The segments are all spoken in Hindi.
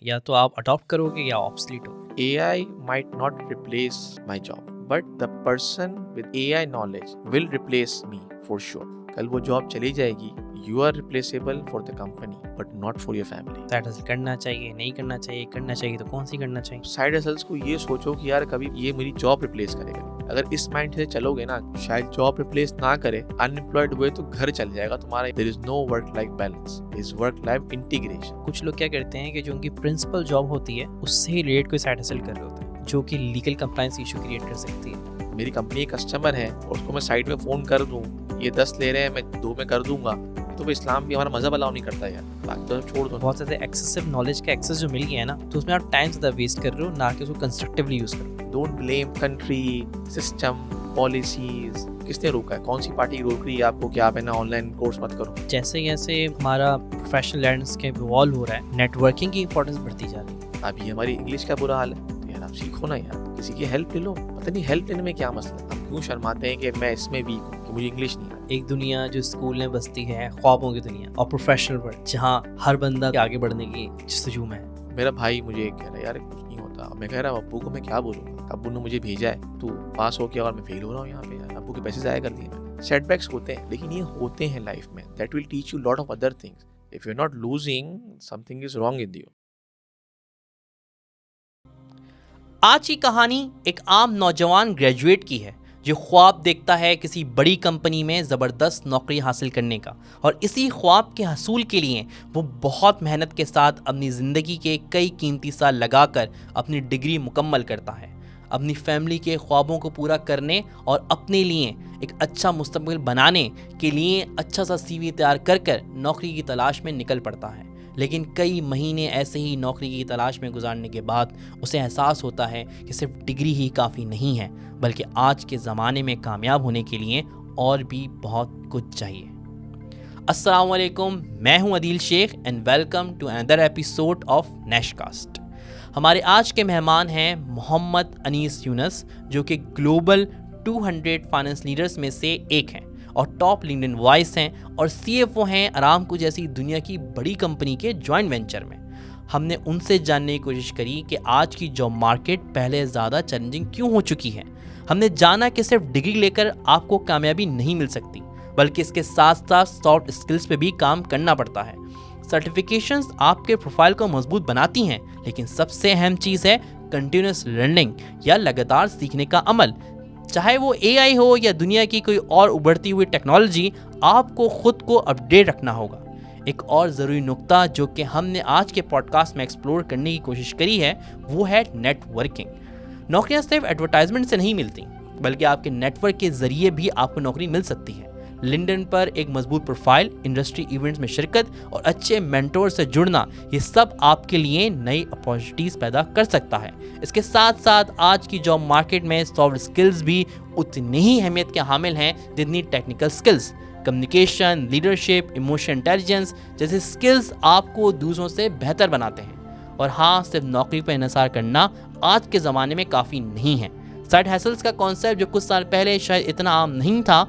या तो आप अडॉप्ट करोगे या ऑब्सलीट हो। AI might not replace my job, but the person with AI knowledge will replace me for sure. कल वो जॉब चली जाएगी, you are replaceable for the company, but not for your family. Side hustle करना चाहिए, नहीं करना चाहिए, करना चाहिए तो कौन सी करना चाहिए? साइड हसल्स को ये सोचो कि यार कभी ये मेरी जॉब रिप्लेस करेगा। अगर इस माइंड से चलोगे ना, शायद जॉब रिप्लेस ना करे, अनएम्प्लॉयड हुए तो घर चल जाएगा तुम्हारा। There is no work life balance, is work life integration. कुछ लोग क्या करते हैं कि जो उनकी प्रिंसिपल जॉब होती है उससे ही रिलेटेड कोई साइड हसल कर रहे होते हैं, जो कि लीगल कंप्लायंस इशू क्रिएट कर सकती है। मेरी कंपनी एक कस्टमर है और उसको मैं साइड में फोन कर दूं, ये 10 ले रहे हैं, मैं 2 में कर दूंगा, तो वो इस्लाम भी हमारा मजहब अलाउ नहीं करता यार। बाकी तो छोड़ दो। बहुत ज़्यादा एक्सेसिव नॉलेज का एक्सेस जो मिल गया है ना, तो उसमें आप टाइम ज़्यादा वेस्ट कर रहे हो, ना कि उसको कंस्ट्रक्टिवली यूज़ करो। Don't blame country, system, policies. किसने रोका है? कौन सी पार्टी रोक रही है आपको कि आप है ना ऑनलाइन कोर्स मत करो? जैसे जैसे हमारा प्रोफेशनल लैंडस्केप इवॉल्व हो रहा है, नेटवर्किंग की इंपॉर्टेंस बढ़ती जा रही है। अभी हमारी इंग्लिश का बुरा हाल है, तो यार आप सीखो ना यार, किसी की हेल्प ले लो। पता नहीं हेल्प लेने में क्या मसला है, हम क्यों शर्माते हैं कि मैं इसमें वीक हूँ, कि मुझे इंग्लिश नहीं आती। एक दुनिया जो स्कूल में बसती है, ख्वाबों की दुनिया, और प्रोफेशनल वर्ल्ड जहाँ हर बंदा आगे बढ़ने की जस्तजू में है। मेरा भाई मुझे कह रहा है यार कुछ नहीं होता। मैं कह रहा हूँ अब्बू को मैं क्या बोलूँगा, अब्बू ने मुझे भेजा है, तू पास हो गया और मैं फेल हो रहा हूँ यहाँ पे, यार अब्बू के पैसे ज़ाया कर दिए मैंने। सेटबैक्स होते हैं, लेकिन ये होते हैं लाइफ में। That will teach you lot of other things. If you are not losing, something is wrong with you. आज की कहानी एक आम नौजवान ग्रेजुएट की है जो ख्वाब देखता है किसी बड़ी कंपनी में ज़बरदस्त नौकरी हासिल करने का, और इसी ख्वाब के हसूल के लिए वो बहुत मेहनत के साथ अपनी ज़िंदगी के कई कीमती साल लगाकर अपनी डिग्री मुकम्मल करता है। अपनी फैमिली के ख्वाबों को पूरा करने और अपने लिए एक अच्छा मुस्तकबिल बनाने के लिए अच्छा सा CV तैयार कर कर नौकरी की तलाश में निकल पड़ता है। लेकिन कई महीने ऐसे ही नौकरी की तलाश में गुजारने के बाद उसे एहसास होता है कि सिर्फ डिग्री ही काफ़ी नहीं है, बल्कि आज के ज़माने में कामयाब होने के लिए और भी बहुत कुछ चाहिए। अस्सलाम वालेकुम, मैं हूं Adeel Sheikh and welcome to another episode of Neshcast. हमारे आज के मेहमान हैं मोहम्मद अनीस यूनस, जो कि ग्लोबल 200 फाइनेंस लीडर्स में से एक हैं और टॉप लिंक्डइन वॉइस हैं और CFO हैं अरामको जैसी दुनिया की बड़ी कंपनी के जॉइंट वेंचर में। हमने उनसे जानने की कोशिश करी कि आज की जॉब मार्केट पहले ज़्यादा चैलेंजिंग क्यों हो चुकी है। हमने जाना कि सिर्फ डिग्री लेकर आपको कामयाबी नहीं मिल सकती, बल्कि इसके साथ साथ सॉफ्ट स्किल्स पे भी काम करना पड़ता है। सर्टिफिकेशंस आपके प्रोफाइल को मजबूत बनाती हैं, लेकिन सबसे अहम चीज़ है कंटिन्यूस लर्निंग या लगातार सीखने का अमल। चाहे वो AI हो या दुनिया की कोई और उभरती हुई टेक्नोलॉजी, आपको खुद को अपडेट रखना होगा। एक और ज़रूरी नुक्ता जो कि हमने आज के पॉडकास्ट में एक्सप्लोर करने की कोशिश करी है, वो है नेटवर्किंग। नौकरियां सिर्फ एडवर्टाइजमेंट से नहीं मिलती, बल्कि आपके नेटवर्क के ज़रिए भी आपको नौकरी मिल सकती है। लिंक्डइन पर एक मजबूत प्रोफाइल, इंडस्ट्री इवेंट्स में शिरकत और अच्छे मेंटोर से जुड़ना, ये सब आपके लिए नई अपॉर्चुनिटीज़ पैदा कर सकता है। इसके साथ साथ आज की जॉब मार्केट में सॉफ्ट स्किल्स भी उतनी ही अहमियत के हामिल हैं जितनी technical skills. Communication, leadership, emotional intelligence जैसे स्किल्स आपको दूसरों से बेहतर बनाते हैं। और हाँ, सिर्फ नौकरी पर इन्हिसार करना आज के ज़माने में काफ़ी नहीं है। साइड हैसल्स का कॉन्सेप्ट जो कुछ साल पहले शायद इतना आम नहीं था,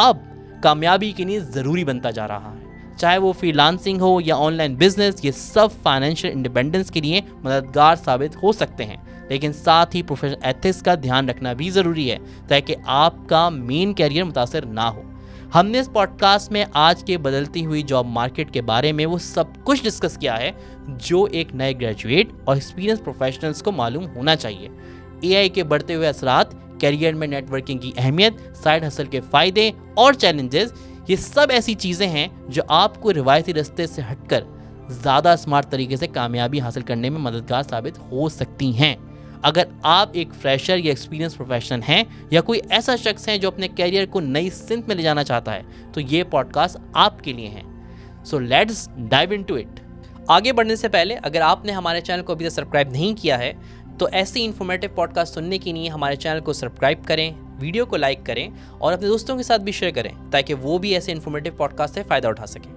अब कामयाबी के लिए ज़रूरी बनता जा रहा है। चाहे वो फ्रीलांसिंग हो या ऑनलाइन बिजनेस, ये सब फाइनेंशियल इंडिपेंडेंस के लिए मददगार साबित हो सकते हैं। लेकिन साथ ही प्रोफेशनल एथिक्स का ध्यान रखना भी ज़रूरी है ताकि आपका मेन कैरियर मुतासर ना हो। हमने इस पॉडकास्ट में आज के बदलती हुई जॉब मार्केट के बारे में वो सब कुछ डिस्कस किया है जो एक नए ग्रेजुएट और एक्सपीरियंस प्रोफेशनल्स को मालूम होना चाहिए। AI के बढ़ते हुए असरात, कैरियर में नेटवर्किंग की अहमियत, साइड हसल के फ़ायदे और चैलेंजेस, ये सब ऐसी चीज़ें हैं जो आपको रिवायती रास्ते से हटकर ज़्यादा स्मार्ट तरीके से कामयाबी हासिल करने में मददगार साबित हो सकती हैं। अगर आप एक फ्रेशर या एक्सपीरियंस प्रोफेशनल हैं या कोई ऐसा शख्स है जो अपने कैरियर को नई सिंथ में ले जाना चाहता है, तो ये पॉडकास्ट आपके लिए है। So let's dive into it. आगे बढ़ने से पहले अगर आपने हमारे चैनल को अभी तक सब्सक्राइब नहीं किया है, तो ऐसे इन्फॉर्मेटिव पॉडकास्ट सुनने के लिए हमारे चैनल को सब्सक्राइब करें, वीडियो को लाइक करें और अपने दोस्तों के साथ भी शेयर करें ताकि वो भी ऐसे इन्फॉर्मेटिव पॉडकास्ट से फ़ायदा उठा सकें।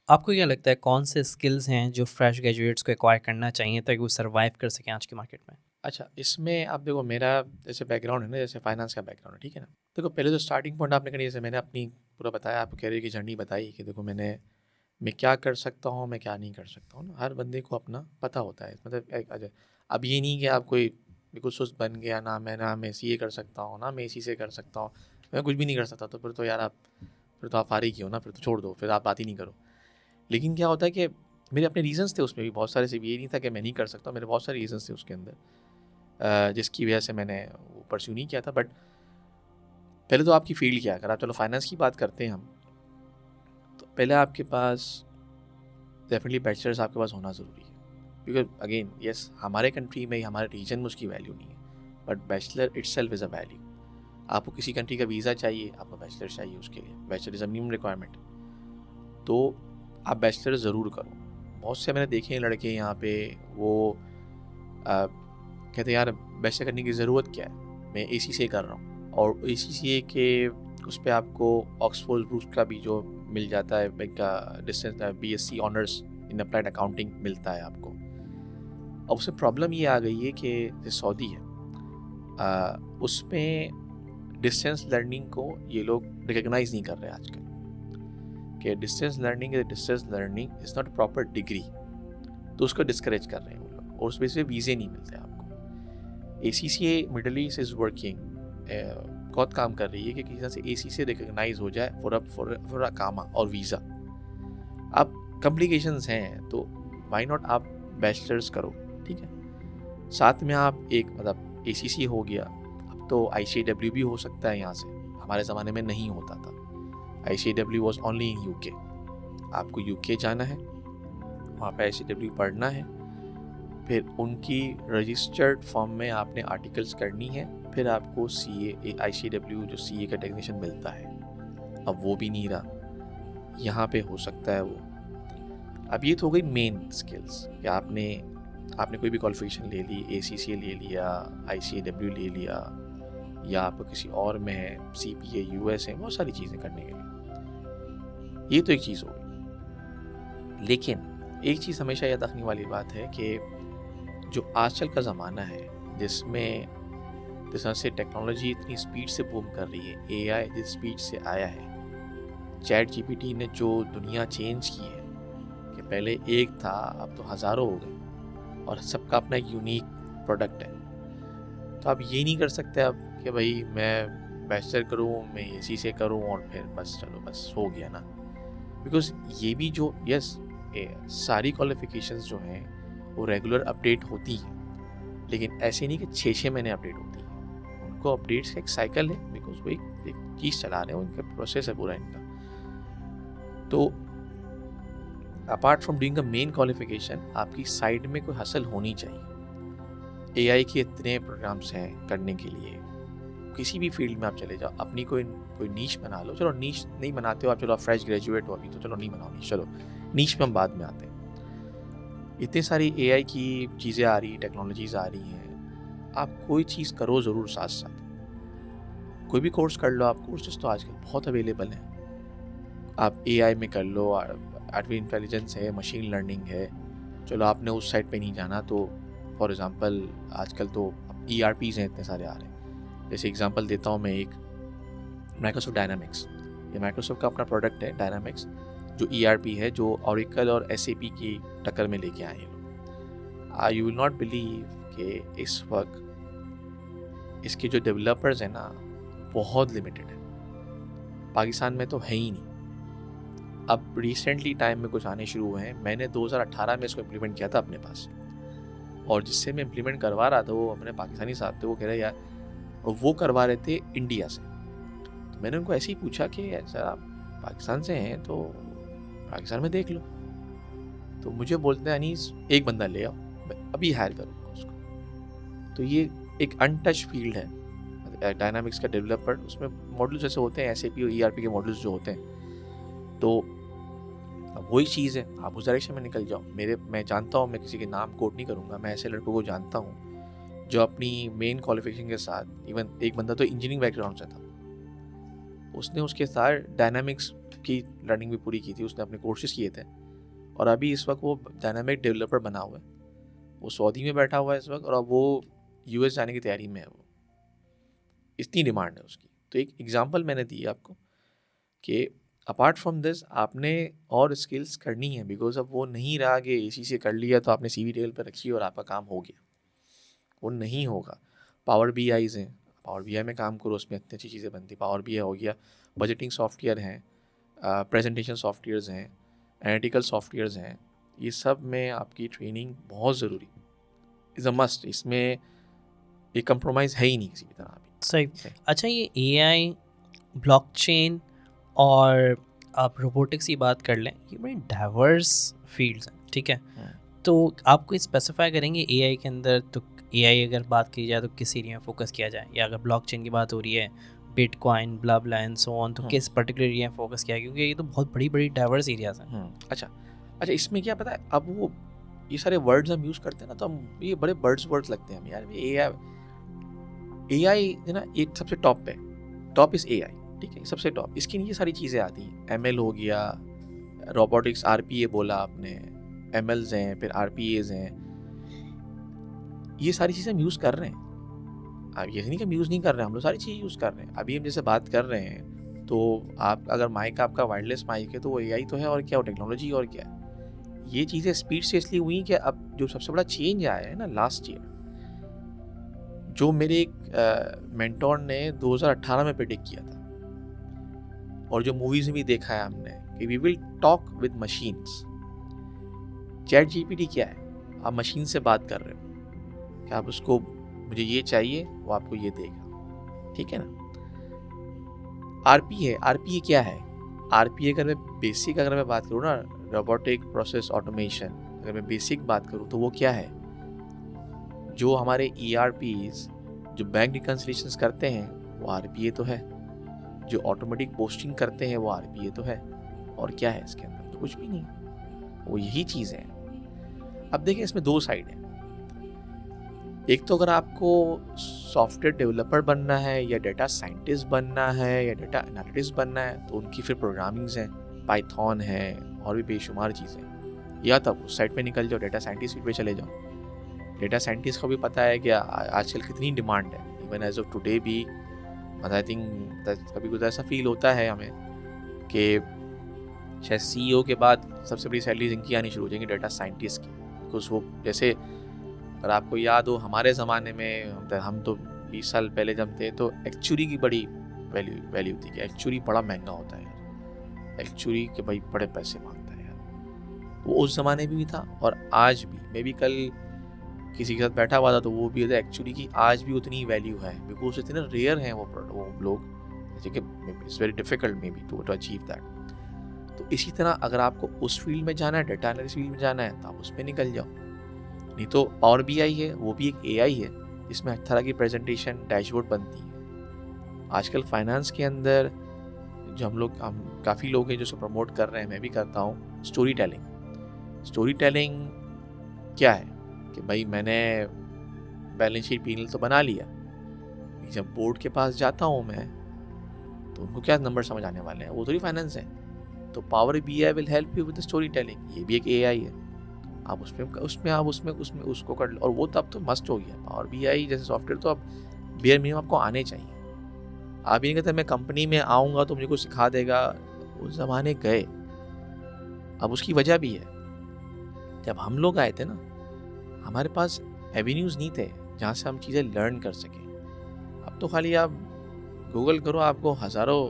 आपको क्या लगता है कौन से स्किल्स हैं जो फ्रेश ग्रेजुएट्स को एक्वायर करना चाहिए ताकि वो सर्वाइव कर सकें आज की मार्केट में? अच्छा, इसमें आप देखो, मेरा जैसे बैकग्राउंड है ना, जैसे फाइनेंस का बैकग्राउंड है, ठीक है ना। देखो, पहले तो स्टार्टिंग पॉइंट आपने करी, जैसे मैंने अपनी पूरा बताया, आपको कैरियर की जर्नी बताई कि देखो मैंने मैं क्या कर सकता हूँ, मैं क्या नहीं कर सकता हूँ ना, हर बंदे को अपना पता होता है। मतलब अब ये नहीं कि आप कोई बिल्कुल सुस्त बन गया, ना मैं सी ए कर सकता हूँ, ना मैं इसी से कर सकता हूँ, मैं कुछ भी नहीं कर सकता, तो फिर तो यार आप फिर तो आप फारिग ही हो ना, फिर तो छोड़ दो, फिर आप बात ही नहीं करो। लेकिन क्या होता है कि मेरे अपने रीजंस थे उसमें भी बहुत सारे, सिर्फ ये नहीं था कि मैं नहीं कर सकता, मेरे बहुत सारे रीजंस थे उसके अंदर जिसकी वजह से मैंने वो परस्यू नहीं किया था। बट पहले तो आपकी फील्ड क्या है, अगर आप चलो फाइनेंस की बात करते हैं हम, तो पहले आपके पास डेफिनेटली बैचलर्स आपके पास होना ज़रूरी है, बिकॉज अगेन यस हमारे कंट्री में, हमारे रीजन में उसकी वैल्यू नहीं है, but bachelor itself is a value. आपको किसी कंट्री का वीज़ा चाहिए, आपको बैचलर चाहिए, उसके लिए bachelor is a minimum requirement, तो आप बैचलर ज़रूर करो। बहुत से मैंने देखे हैं लड़के यहाँ पे, वो कहते हैं यार बैचलर करने की ज़रूरत क्या है, मैं ए सी से कर रहा हूँ, और ए सी सी ए के उस पर आपको ऑक्सफोर्ड ब्रूस का भी जो मिल जाता है, बैंक का distance BSc honours in applied accounting मिलता है आपको। अब उसमें प्रॉब्लम ये आ गई है कि जो सऊदी है उसमें डिस्टेंस लर्निंग को ये लोग रिकग्नाइज नहीं कर रहे आजकल, कि distance learning is not proper degree, तो उसको डिस्करेज कर रहे हैं वो लोग, और उस वजह से वीज़े नहीं मिलते आपको। ACCA middle east is working, बहुत काम कर रही है कि किसी तरह से ACCA रिकग्नाइज हो जाए फॉर अ कामा और वीज़ा। अब कॉम्प्लिकेशंस हैं, तो वाई नॉट आप बैचलर्स करो, ठीक है, साथ में आप एक मतलब ACCA हो गया, अब तो ICAW भी हो सकता है यहाँ से, हमारे ज़माने में नहीं होता था। ICAW was only in UK, आपको UK जाना है, वहाँ पे ICAW पढ़ना है, फिर उनकी रजिस्टर्ड फॉर्म में आपने आर्टिकल्स करनी है, फिर आपको ICAW जो CA का टेक्नीशियन मिलता है। अब वो भी नहीं रहा, यहाँ पे हो सकता है वो। अब ये तो हो गई मेन स्किल्स कि आपने कोई भी क्वालिफिकेशन ले ली, ACCA ले लिया, ICAW ले लिया, या आपको किसी और में है, CPA US है, बहुत सारी चीज़ें करने के लिए। ये तो एक चीज़ हो गई। लेकिन एक चीज़ हमेशा याद रखने वाली बात है कि जो आजकल का ज़माना है, जिसमें जिस तरह से टेक्नोलॉजी इतनी स्पीड से बूम कर रही है, AI जिस स्पीड से आया है, ChatGPT ने जो दुनिया चेंज की है, कि पहले एक था, अब तो हज़ारों हो गए, और सबका अपना एक यूनिक प्रोडक्ट है। तो आप ये नहीं कर सकते अब कि भाई मैं बैचलर करूँ, मैं इसी से करूँ, और फिर बस चलो बस हो गया ना, बिकॉज ये भी जो सारी क्वालिफिकेशंस जो हैं वो रेगुलर अपडेट होती हैं, लेकिन ऐसे नहीं कि 6-6 महीने अपडेट होती है, उनको अपडेट्स का एक साइकिल है, बिकॉज वो एक चीज़ चला रहे हैं, उनका प्रोसेस है पूरा इनका। तो apart from doing a main qualification, आपकी साइड में कोई हसल होनी चाहिए। AI के इतने प्रोग्राम्स हैं करने के लिए, किसी भी फील्ड में आप चले जाओ, अपनी कोई नीश बना लो। चलो नीश नहीं बनाते हो आप, चलो आप फ्रेश ग्रेजुएट हो अभी, तो चलो नहीं बनाओ नीश, चलो नीश में हम बाद में आते हैं। इतनी सारी AI की चीज़ें आ रही, टेक्नोलॉजीज़ आ रही हैं, आप कोई चीज़ करो ज़रूर साथ साथ, कोई भी कोर्स कर लो आप। कोर्सेज तो आजकल बहुत अवेलेबल हैं, आप AI में कर लो, आर्टिफिशियल इंटेलिजेंस है, मशीन लर्निंग है। चलो आपने उस साइड पे नहीं जाना, तो फॉर एग्ज़ाम्पल आजकल तो ERPs हैं इतने सारे आ रहे हैं। जैसे एग्जांपल देता हूँ मैं एक, माइक्रोसॉफ्ट डायनामिक्स, ये माइक्रोसॉफ्ट का अपना प्रोडक्ट है डायनामिक्स, जो ERP है, जो ओरेकल और SAP की टक्कर में लेके आए हैं लोग। यू विल नॉट बिलीव कि इस वक्त इसके जो डेवलपर्स हैं ना, बहुत लिमिटेड है, पाकिस्तान में तो है ही नहीं। अब रिसेंटली टाइम में कुछ आने शुरू हुए हैं। मैंने 2018 में इसको इम्प्लीमेंट किया था अपने पास, और जिससे मैं इम्प्लीमेंट करवा रहा था वो अपने पाकिस्तानी साहब थे, वो कह रहे यार, और वो करवा रहे थे इंडिया से। तो मैंने उनको ऐसे ही पूछा कि सर आप पाकिस्तान से हैं तो पाकिस्तान में देख लो। तो मुझे बोलते हैं अनीस एक बंदा ले आओ, मैं अभी हायर करूँगा उसको। तो ये एक अनटच फील्ड है डायनामिक्स का डेवलपर। उसमें मॉडल्स ऐसे होते हैं, SAP और ERP के मॉडल्स जो होते हैं, तो अब वही चीज़ है, आप उस डायरेक्शन में निकल जाओ। मैं जानता हूँ, मैं किसी के नाम कोट नहीं करूँगा, मैं ऐसे लड़कों को जानता हूँ जो अपनी मेन क्वालिफिकेशन के साथ, इवन एक बंदा तो इंजीनियरिंग बैकग्राउंड से था, उसने उसके साथ डायनामिक्स की लर्निंग भी पूरी की थी, उसने अपने कोर्सेज किए थे, और अभी इस वक्त वो डायनामिक डेवलपर बना हुआ है। वो सऊदी में बैठा हुआ है इस वक्त, और अब वो US जाने की तैयारी में है। वो इतनी डिमांड है उसकी। तो एक एग्जांपल मैंने दी आपको कि अपार्ट फ्रॉम दिस आपने और स्किल्स करनी है, बिकॉज अब वो नहीं रहा कि इसी से कर लिया तो आपने CV टेबल पर रखी और आपका काम हो गया, वो नहीं होगा। पावर BIs हैं, पावर BI में काम करो, उसमें इतनी अच्छी चीज़ें बनती। पावर BI हो गया, बजटिंग सॉफ्टवेयर हैं, प्रेजेंटेशन सॉफ्टवेयर्स हैं, एनालिटिकल सॉफ्टवेयर्स हैं, ये सब में आपकी ट्रेनिंग बहुत ज़रूरी, इज़ अ मस्ट। इसमें एक कंप्रोमाइज़ है ही नहीं किसी भी तरह भी। सही। अच्छा, ये AI, ब्लॉकचेन और आप रोबोटिक्स की बात कर लें, ये बड़ी डाइवर्स फील्ड्स हैं, ठीक है। तो आप कोई स्पेसिफाई करेंगे AI के अंदर, तो AI अगर बात की जाए तो किस एरिया में फोकस किया जाए, या अगर ब्लॉकचेन की बात हो रही है, bitcoin, blah blah and so on, तो किस पर्टिकुलर एरिया में फोकस किया है, क्योंकि ये तो बहुत बड़ी बड़ी डाइवर्स एरियाज हैं। अच्छा, इसमें क्या पता है, अब वो ये सारे वर्ड्स हम यूज़ करते हैं ना, तो हम ये बड़े वर्ड्स लगते हैं हम, यार AI है ना, एक सबसे टॉप पे, टॉप इज़ AI, ठीक है, सबसे टॉप। इसके नीचे सारी चीज़ें आती हैं, ML हो गया, रोबोटिक्स, RPA बोला आपने, MLs हैं, फिर RPAs हैं, ये सारी चीज़ें हम यूज़ कर रहे हैं। अब ये नहीं कि हम यूज़ नहीं कर रहे हैं, हम लोग सारी चीज़ यूज़ कर रहे हैं। अभी हम जैसे बात कर रहे हैं, तो आप अगर माइक आपका वायरलेस माइक है तो वो AI तो है, और क्या, वो टेक्नोलॉजी और क्या है। ये चीज़ें स्पीड से इसलिए हुई कि अब जो सबसे बड़ा चेंज आया है ना लास्ट ईयर, जो मेरे एक मेंटोर ने 2018 में प्रेडिक्ट किया था, और जो मूवीज़ में भी देखा है हमने, कि we will talk with machines. Chat GPT क्या है, आप मशीन से बात कर रहे हो कि आप उसको, मुझे ये चाहिए, वो आपको ये देगा, ठीक है ना। RPA क्या है, RPA अगर मैं बेसिक अगर मैं बात करूँ ना, रोबोटिक प्रोसेस ऑटोमेशन, अगर मैं बेसिक बात करूँ तो वो क्या है, जो हमारे ERPs जो बैंक रिकन्सिलिएशंस करते हैं वो RPA तो है, जो ऑटोमेटिक पोस्टिंग करते हैं वो RPA तो है, और क्या है इसके अंदर, तो कुछ भी नहीं, वो यही चीज़ है। अब देखें, इसमें दो साइड है। एक तो अगर आपको सॉफ्टवेयर डेवलपर बनना है, या डेटा साइंटिस्ट बनना है, या डेटा एनालिटिस्ट बनना है, तो उनकी फिर प्रोग्रामिंग्स हैं, पाइथन है, और भी बेशुमार चीज़ें। या तब उस साइड पे निकल जाओ, डेटा साइंटिस्ट पे चले जाओ। डेटा साइंटिस्ट को भी पता है कि आजकल कितनी डिमांड है, इवन एज ऑफ टुडे भी। आई थिंक कभी कुछ ऐसा फील होता है हमें कि शायद CEO के बाद सबसे बड़ी सैलरीज इनकी आनी शुरू हो जाएंगी, डेटा साइंटिस्ट की। बिकॉज वो, जैसे अगर आपको याद हो, हमारे ज़माने में हम तो 20 साल पहले जब थे, तो एक्चुअली की बड़ी वैल्यू थी कि एक्चुअली बड़ा महंगा होता है यार, एक्चुअली के भाई बड़े पैसे मांगता है यार। वो उस ज़माने में भी था, और आज भी। मैं भी कल किसी के साथ बैठा हुआ था, तो वो भी होता है एक्चुअली की आज भी उतनी वैल्यू है, बिकॉज इतने रेयर हैं वो लोग, जैसे कि it's very difficult maybe to achieve that. तो इसी तरह अगर आपको उस फील्ड में जाना है, डेटा एनालिसिस फील्ड में जाना है, तो आप उस पर निकल जाओ। नहीं तो और BI है, वो भी एक AI है, जिसमें हर तरह की प्रेजेंटेशन, डैशबोर्ड बनती है। आजकल फाइनेंस के अंदर जो हम काफ़ी लोग हैं जो उसे प्रमोट कर रहे हैं, मैं भी करता हूँ, स्टोरी टेलिंग क्या है कि भाई मैंने बैलेंस शीट P&L तो बना लिया, जब बोर्ड के पास जाता हूँ मैं, तो उनको क्या नंबर समझ आने वाले हैं, वो थोड़ी फाइनेंस है। तो power BI will help you with the story telling, ये भी एक AI है। आप उसमें उसको कर लो, और वो तब तो मस्त हो गया। पावर BI जैसे सॉफ्टवेयर तो अब बेयर मिनिमम आपको आने चाहिए। आप ये नहीं कहते मैं कंपनी में आऊँगा तो मुझे कुछ सिखा देगा, उस ज़माने गए। अब उसकी वजह भी है, जब हम लोग आए थे ना, हमारे पास एवेन्यूज़ नहीं थे जहाँ से हम चीज़ें लर्न कर सकें। अब तो खाली आप गूगल करो, आपको हज़ारों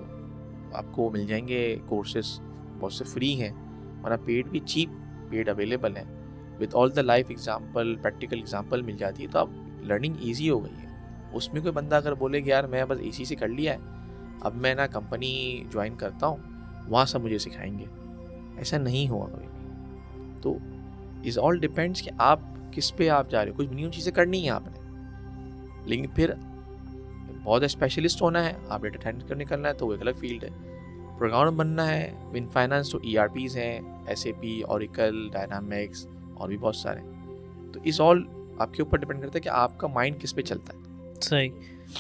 आपको मिल जाएंगे कोर्सेस, बहुत से फ्री हैं, और पेड भी पेड अवेलेबल है, with all the life example, practical example मिल जाती है। तो अब लर्निंग ईजी हो गई है। उसमें कोई बंदा अगर बोले कि यार मैं बस AC से कर लिया है, अब मैं ना कंपनी ज्वाइन करता हूँ, वहाँ सब मुझे सिखाएंगे, ऐसा नहीं हुआ कभी भी। तो इज़ ऑल डिपेंड्स कि आप किस पे आप जा रहे हो। कुछ मिनिमम चीज़ें करनी है आपने, लेकिन फिर बहुत स्पेशलिस्ट होना है, आप डेटा साइंस करने निकलना है तो वो एक अलग फील्ड है। प्रोग्रामर बनना है विन फाइनेंस, तो ERPs हैं, SAP, Oracle, डायनामिक्स, और भी बहुत सारे। तो इस ऑल आपके ऊपर डिपेंड करता है कि आपका माइंड किस पे चलता है। सही।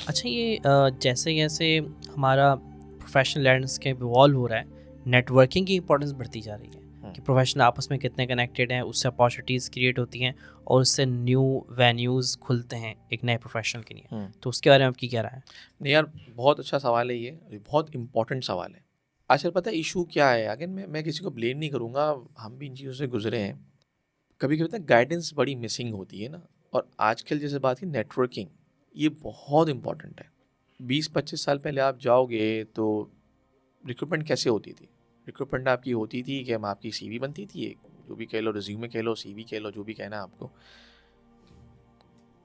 अच्छा, ये जैसे जैसे हमारा प्रोफेशनल लैंडस्केप इवॉल्व हो रहा है, नेटवर्किंग की इंपॉर्टेंस बढ़ती जा रही है कि प्रोफेशनल आपस में कितने कनेक्टेड हैं, उससे अपॉर्चुनिटीज़ क्रिएट होती हैं, और उससे न्यू वेन्यूज़ खुलते हैं एक नए प्रोफेशनल के लिए। तो उसके बारे में आपकी क्या राय है? नहीं यार, बहुत अच्छा सवाल है ये, बहुत इंपॉर्टेंट सवाल है। आजकल पता है इशू क्या है, अगर मैं किसी को ब्लेम नहीं करूँगा, हम भी इन चीज़ों से गुजरे हैं। कभी कभी पता है गाइडेंस बड़ी मिसिंग होती है ना, और आजकल जैसे बात की नेटवर्किंग, ये बहुत इंपॉर्टेंट है। 20-25 साल पहले आप जाओगे तो रिक्रूटमेंट कैसे होती थी? रिक्रूटमेंट आपकी होती थी कि हम आपकी सीवी बनती थी, एक जो भी कह लो, रिज्यूमे कह लो, सीवी कह लो, जो भी कहना है आपको।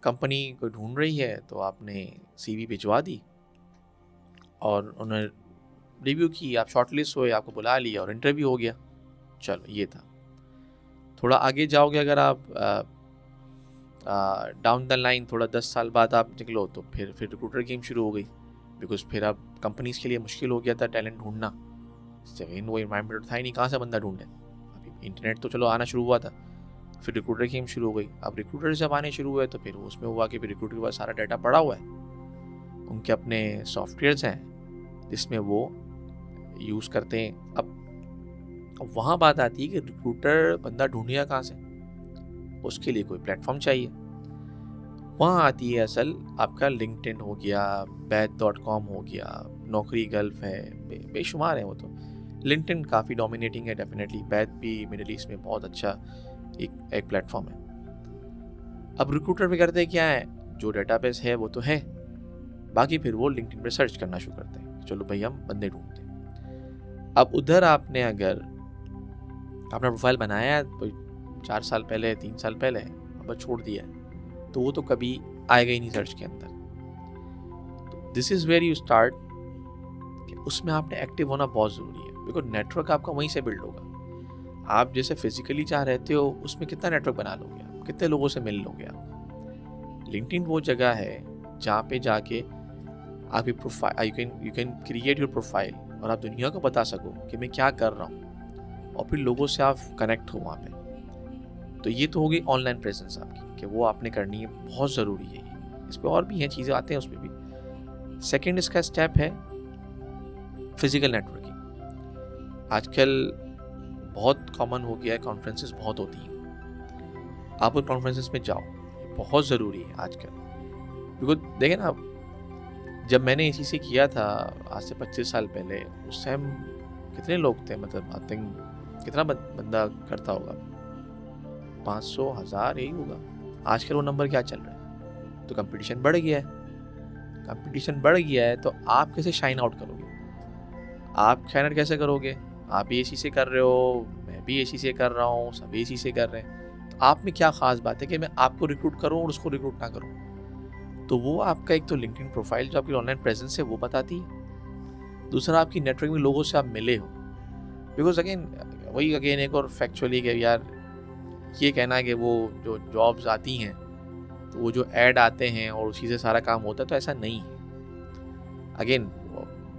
कंपनी को ढूंढ रही है तो आपने सीवी भिजवा दी और उन्होंने रिव्यू की, आप शॉर्टलिस्ट हुए, आपको बुला लिया और इंटरव्यू हो गया। चलो ये था। थोड़ा आगे जाओगे अगर आप डाउन द लाइन, थोड़ा 10 साल बाद आप निकलो तो फिर रिक्रूटर गेम शुरू हो गई, बिकॉज फिर अब कंपनीज़ के लिए मुश्किल हो गया था टैलेंट ढूंढना। सेकेंड वो इन्वायरमेंट था ही नहीं, कहाँ से बंदा ढूंढे। अभी इंटरनेट तो चलो आना शुरू हुआ था, फिर रिक्रूटर गेम शुरू हो गई। अब रिक्रूटर जब आने शुरू हुए तो फिर उसमें हुआ कि फिर रिक्रूटर के पास सारा डाटा पड़ा हुआ है, उनके अपने सॉफ्टवेयर्स हैं जिसमें वो यूज़ करते हैं। अब वहाँ बात आती है कि रिक्रूटर बंदा ढूंढेगा कहाँ से, उसके लिए कोई प्लेटफॉर्म चाहिए। वहाँ आती है असल आपका लिंक्डइन हो गया, बैथ.com हो गया, नौकरी गल्फ है, बेशुमार है वो तो। लिंक्डइन काफ़ी डोमिनेटिंग है डेफिनेटली, बैथ भी मिडिल ईस्ट में बहुत अच्छा एक प्लेटफॉर्म है। अब रिक्रूटर भी करते क्या है, जो डेटाबेस है वो तो है, बाकी फिर वो लिंक्डइन पे सर्च करना शुरू करते हैं, चलो भाई हम बंदे ढूंढते हैं। अब उधर आपने अगर अपना प्रोफाइल बनाया है कोई 4 साल पहले, 3 साल पहले, अब छोड़ दिया है, तो वो तो कभी आएगा ही नहीं सर्च के अंदर। तो this is where you start, उसमें आपने एक्टिव होना बहुत ज़रूरी है, बिकॉज नेटवर्क आपका वहीं से बिल्ड होगा। आप जैसे फिजिकली जहाँ रहते हो उसमें कितना नेटवर्क बना लोगे आप, कितने लोगों से मिल लोगे आप। लिंक्डइन वो जगह है जहाँ पे जाके आपकी profile, you can create your profile, और आप दुनिया को बता सको कि मैं क्या कर रहा हूँ, और फिर लोगों से आप कनेक्ट हो वहाँ पे। तो ये तो होगी ऑनलाइन प्रेजेंस आपकी, कि वो आपने करनी है, बहुत ज़रूरी है ये। इस पर और भी हैं चीज़ें आते हैं उसमें भी। सेकेंड इसका स्टेप है फिजिकल नेटवर्किंग। आजकल बहुत कॉमन हो गया है, कॉन्फ्रेंसेस बहुत होती हैं, आप उन कॉन्फ्रेंसेस में जाओ, ये बहुत ज़रूरी है आजकल। बिकॉज देखें ना, जब मैंने इसी से किया था आज से 25 साल पहले, उस टाइम कितने लोग थे, मतलब आई थिंक कितना बंदा करता होगा, 500, 1000 यही होगा। आजकल वो नंबर क्या चल रहा है? तो कंपटीशन बढ़ गया है। कंपटीशन बढ़ गया है तो आप कैसे शाइन आउट करोगे? आप शाइन आउट कैसे करोगे? आप भी इसी से कर रहे हो, मैं भी इसी से कर रहा हूँ, सभी इसी से कर रहे हैं, तो आप में क्या ख़ास बात है कि मैं आपको रिक्रूट करूँ और उसको रिक्रूट ना करूँ? तो वो आपका एक तो लिंक्डइन प्रोफाइल जो आपकी ऑनलाइन प्रेजेंस है वो बताती है, दूसरा आपकी नेटवर्क में लोगों से आप मिले हो। बिकॉज अगेन वही अगेन एक और फैक्चुअली कि यार ये कहना है कि वो जो जॉब्स आती हैं तो वो जो ऐड आते हैं और उसी से सारा काम होता है, तो ऐसा नहीं है। अगेन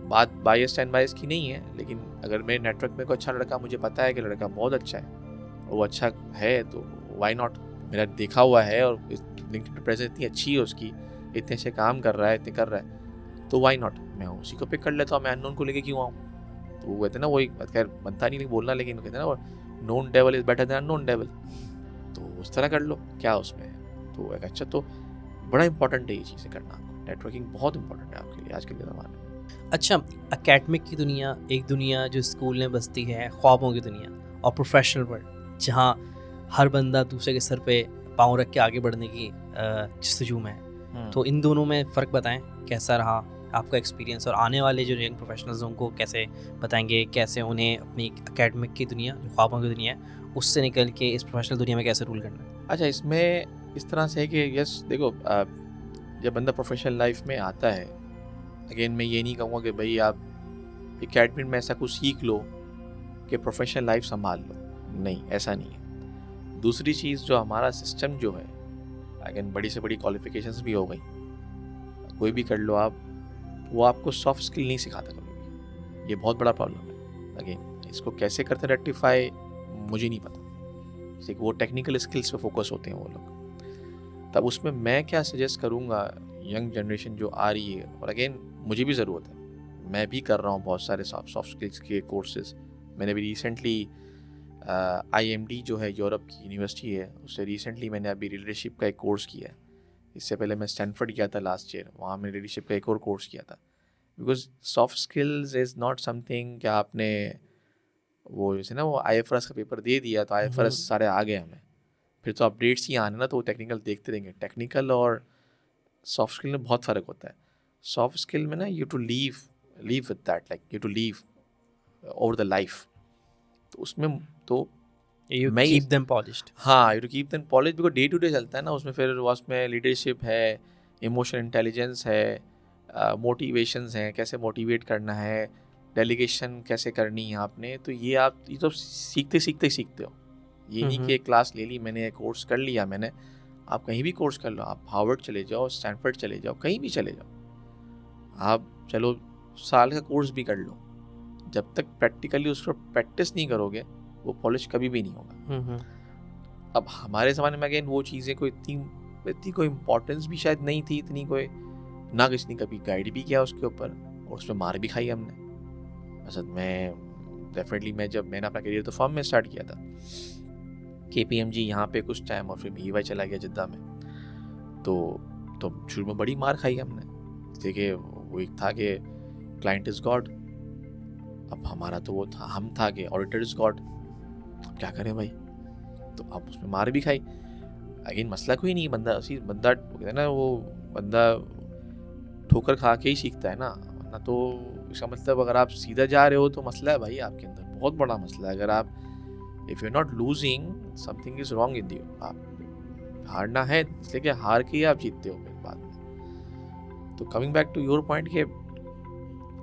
बात बायस एंड बायस की नहीं है, लेकिन अगर मेरे नेटवर्क में कोई अच्छा लड़का, मुझे पता है कि लड़का बहुत अच्छा है और वो अच्छा है, तो वाई नॉट, मेरा देखा हुआ है और लिंक्डइन पे प्रेजेंस इतनी अच्छी है उसकी, इतने अच्छे काम कर रहा है, इतने कर रहा है, तो वाई नॉट, मैं उसी को पिक कर लेता हूँ, मैं अननोन को लेके क्यों आऊँ। तो वो कहते हैं ना, वही खैर बनता नहीं बोलना, लेकिन कहते हैं ना, वो known devil is better than unknown devil, तो उस तरह कर लो, क्या उसमें है। तो एक अच्छा, तो बड़ा इंपॉर्टेंट है ये चीज़ें करना, नेटवर्किंग बहुत इंपॉर्टेंट है आपके लिए आजकल के ज़माने में। अच्छा, एकेडमिक की दुनिया एक दुनिया जो स्कूल में बसती है, ख्वाबों की दुनिया, और प्रोफेशनल वर्ल्ड जहाँ हर बंदा दूसरे के सर पे पाँव रख के आगे बढ़ने की जस्तजू में है। तो इन दोनों में फ़र्क बताएं, कैसा रहा आपका एक्सपीरियंस, और आने वाले जो यंग प्रोफेशनल्स उनको कैसे बताएंगे, कैसे उन्हें अपनी एकेडमिक की दुनिया, जो ख्वाबों की दुनिया है, उससे निकल के इस प्रोफेशनल दुनिया में कैसे रूल करना है। अच्छा, इसमें इस तरह से है कि यस देखो, जब बंदा प्रोफेशनल लाइफ में आता है, अगेन मैं ये नहीं कहूँगा कि भाई आप एकेडमी में ऐसा कुछ सीख लो कि प्रोफेशनल लाइफ संभाल लो, नहीं, ऐसा नहीं है। दूसरी चीज़, जो हमारा सिस्टम जो है, अगेन बड़ी से बड़ी क्वालिफिकेशंस भी हो गई, कोई भी कर लो आप, वो आपको सॉफ्ट स्किल नहीं सिखाता कभी। ये बहुत बड़ा प्रॉब्लम है। अगेन इसको कैसे करते रेक्टिफाई मुझे नहीं पता, सिर्फ वो टेक्निकल स्किल्स पे फोकस होते हैं वो लोग। तब उसमें मैं क्या सजेस्ट करूँगा, यंग जनरेशन जो आ रही है, और अगेन मुझे भी ज़रूरत है, मैं भी कर रहा हूँ बहुत सारे सॉफ्ट स्किल्स के कोर्सेज। मैंने भी रिसेंटली IMD जो है यूरोप की यूनिवर्सिटी है, उससे रिसेंटली मैंने अभी लीडरशिप का एक कोर्स किया है। इससे पहले मैं स्टैनफोर्ड गया था लास्ट ईयर, वहाँ मैंने लीडरशिप का एक और कोर्स किया था। Because soft skills is not something कि आपने वो जैसे ना वो IFRS का पेपर दे दिया तो IFRS सारे आ गए हमें, फिर तो अपडेट्स ही आने ना, तो वो टेक्निकल देखते रहेंगे। टेक्निकल और सॉफ्ट स्किल में बहुत फ़र्क होता है। सॉफ्ट स्किल में ना you to live with that, like you to live over the life. तो उसमें तो यू मैं कीप देम पॉलिश्ड। हाँ, you to keep them polish, because day to day चलता है ना उसमें। फिर उसमें लीडरशिप है, इमोशनल इंटेलिजेंस है, मोटिवेशंस हैं, कैसे मोटिवेट करना है, डेलीगेशन कैसे करनी है आपने। तो ये तो सीखते हो। ये नहीं कि एक क्लास ले ली मैंने, कोर्स कर लिया मैंने। आप कहीं भी कोर्स कर लो, आप हार्वर्ड चले जाओ, स्टैनफोर्ड चले जाओ, कहीं भी चले जाओ, आप चलो साल का कोर्स भी कर लो, जब तक प्रैक्टिकली उसको प्रैक्टिस नहीं करोगे वो पॉलिश कभी भी नहीं होगा। अब हमारे ज़माने में अगेन वो चीज़ें कोई इतनी कोई इम्पोर्टेंस भी शायद नहीं थी, इतनी कोई ना किसी ने कभी गाइड भी किया उसके ऊपर, और उसमें मार भी खाई हमने। असल मैं डेफिनेटली मैं जब मैंने अपना करियर तो फॉर्म में स्टार्ट किया था, KPMG यहाँ पे कुछ टाइम, और फिर मैं EY चला गया जिद्दा में। तो शुरू में बड़ी मार खाई हमने। देखिए वो एक था कि क्लाइंट इज़ गॉड, अब हमारा तो वो था, हम था कि ऑडिटर इज़ गॉड। अब क्या करें भाई, तो अब उसमें मार भी खाई। अगेन मसला कोई नहीं, बंदा कहते हैं ना, वो बंदा ठोकर खा के ही सीखता है ना, वरना तो इसका मतलब अगर आप सीधा जा रहे हो तो मसला है भाई आपके अंदर, बहुत बड़ा मसला है। अगर आप if you not losing, something is wrong in you. आप हारना है, इसलिए कि हार के ही आप जीतते हो फिर बाद में। तो coming back to your point कि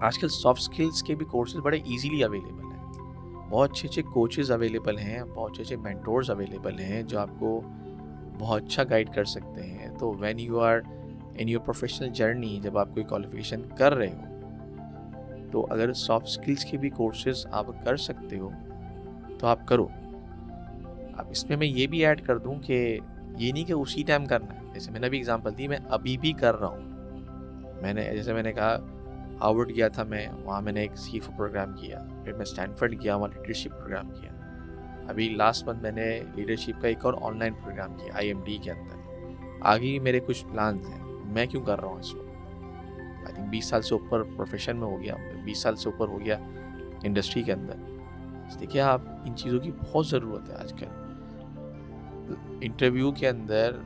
आजकल सॉफ्ट स्किल्स के भी कोर्सेज बड़े इजीली अवेलेबल हैं। बहुत अच्छे कोचेज़ अवेलेबल हैं, बहुत अच्छे मेंटोर्स अवेलेबल हैं जो आपको बहुत अच्छा गाइड कर सकते हैं। तो when you are in your professional journey, जब आप कोई क्वालिफिकेशन कर रहे हो, तो अगर सॉफ्ट स्किल्स के भी कोर्सेज आप कर सकते हो तो आप करो। अब इसमें मैं ये भी ऐड कर दूं कि ये नहीं कि उसी टाइम करना है। जैसे मैंने अभी एग्जांपल दी, मैं अभी भी कर रहा हूँ। मैंने कहा हार्वर्ड गया था मैं, वहाँ मैंने एक CFO प्रोग्राम किया, फिर मैं स्टैनफोर्ड गया, वहाँ लीडरशिप प्रोग्राम किया। अभी लास्ट मंथ मैंने लीडरशिप का एक और ऑनलाइन प्रोग्राम किया IMD के अंदर। आगे भी मेरे कुछ प्लान हैं, मैं क्यों कर रहा हूँ इसको। आई थिंक 20 साल से ऊपर प्रोफेशन में हो गया, 20 साल से ऊपर हो गया इंडस्ट्री के अंदर। देखिए आप, इन चीज़ों की बहुत ज़रूरत है आजकल। इंटरव्यू के अंदर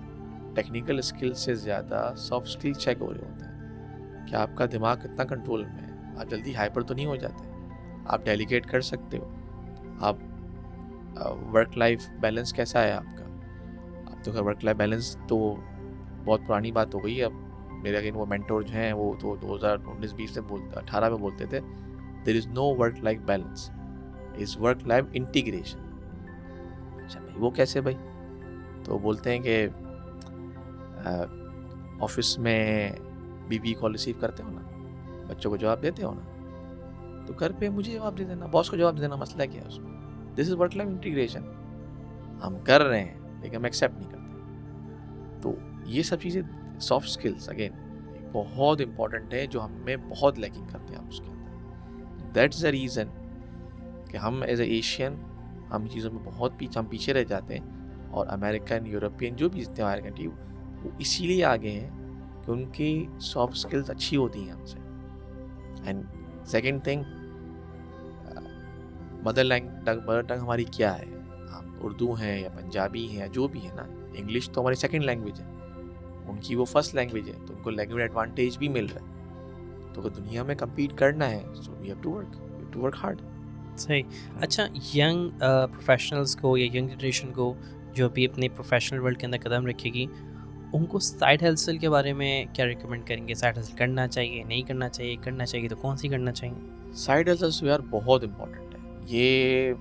टेक्निकल स्किल से ज़्यादा सॉफ्ट स्किल चेक हो रहे होते हैं कि आपका दिमाग कितना कंट्रोल में है, आप जल्दी हाइपर तो नहीं हो जाते, आप डेलीगेट कर सकते हो, आप वर्क लाइफ बैलेंस कैसा है आपका। अब तो वर्क लाइफ बैलेंस तो बहुत पुरानी बात हो गई है। अब मेरे अगेन वो मेंटोर जो हैं वो तो 2019-20 में 18 में बोलते थे, there is no work life balance, is work life integration. अच्छा भाई वो कैसे भाई, तो बोलते हैं कि ऑफिस में बीवी कॉल रिसीव करते हो ना, बच्चों को जवाब देते हो ना, तो घर पे मुझे जवाब दे देना, बॉस को जवाब दे देना, मसला क्या है उसमें। This is work life integration. हम कर रहे हैं लेकिन हम एक्सेप्ट नहीं करते। तो ये सब चीज़ें सॉफ्ट स्किल्स अगेन बहुत इंपॉर्टेंट है, जो हमें बहुत लैकिंग करते हैं हम उसके अंदर। दैट्स द रीज़न कि हम एज ए एशियन हम चीज़ों में बहुत पीछे रह जाते हैं, और अमेरिकन, यूरोपियन, जो भी जितने हमारे कंट्री, वो इसीलिए आगे हैं कि उनकी सॉफ्ट स्किल्स अच्छी होती हैं हमसे। And second thing, mother tongue हमारी क्या है, हम उर्दू हैं या पंजाबी हैं या जो भी है ना, इंग्लिश तो हमारी सेकंड लैंग्वेज है, उनकी वो फर्स्ट लैंग्वेज है, तो उनको लैंग्वेज एडवांटेज भी मिल रहा है। तो अगर दुनिया में कम्पीट करना है, so we have to work hard. सही। अच्छा, यंग प्रोफेशनल्स को या यंग जनरेशन को जो भी अपने प्रोफेशनल वर्ल्ड के अंदर कदम रखेगी, उनको साइड हसल के बारे में क्या रिकमेंड करेंगे? साइड हसल करना चाहिए, नहीं करना चाहिए, करना चाहिए तो कौन सी करना चाहिए? साइड हसल्स यार बहुत इंपॉर्टेंट है। ये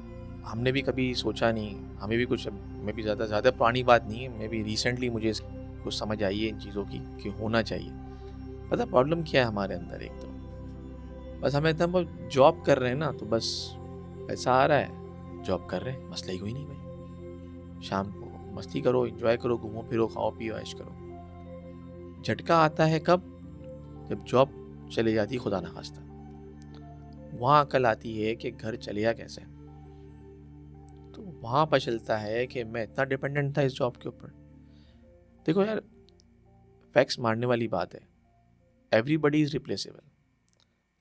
हमने भी कभी सोचा नहीं, हमें भी कुछ, मैं भी ज़्यादा पुरानी बात नहीं है, मैं भी रिसेंटली मुझे कुछ समझ आई है इन चीज़ों की कि होना चाहिए। पता प्रॉब्लम क्या है हमारे अंदर, एक तो बस हमें इतना जॉब कर रहे हैं ना, तो बस पैसा आ रहा है, जॉब कर रहे हैं, मसला ही कोई नहीं भाई। शाम को मस्ती करो, एंजॉय करो, घूमो फिरो, खाओ पियो, ऐश करो। झटका आता है कब, जब जॉब चली जाती है, खुदा ना खास्ता, वहाँ अकल आती है कि घर चलेगा कैसे। तो वहाँ पता चलता है कि मैं इतना डिपेंडेंट था इस जॉब के ऊपर। देखो यार, फैक्ट्स मारने वाली बात है, एवरीबडी इज़ रिप्लेसेबल।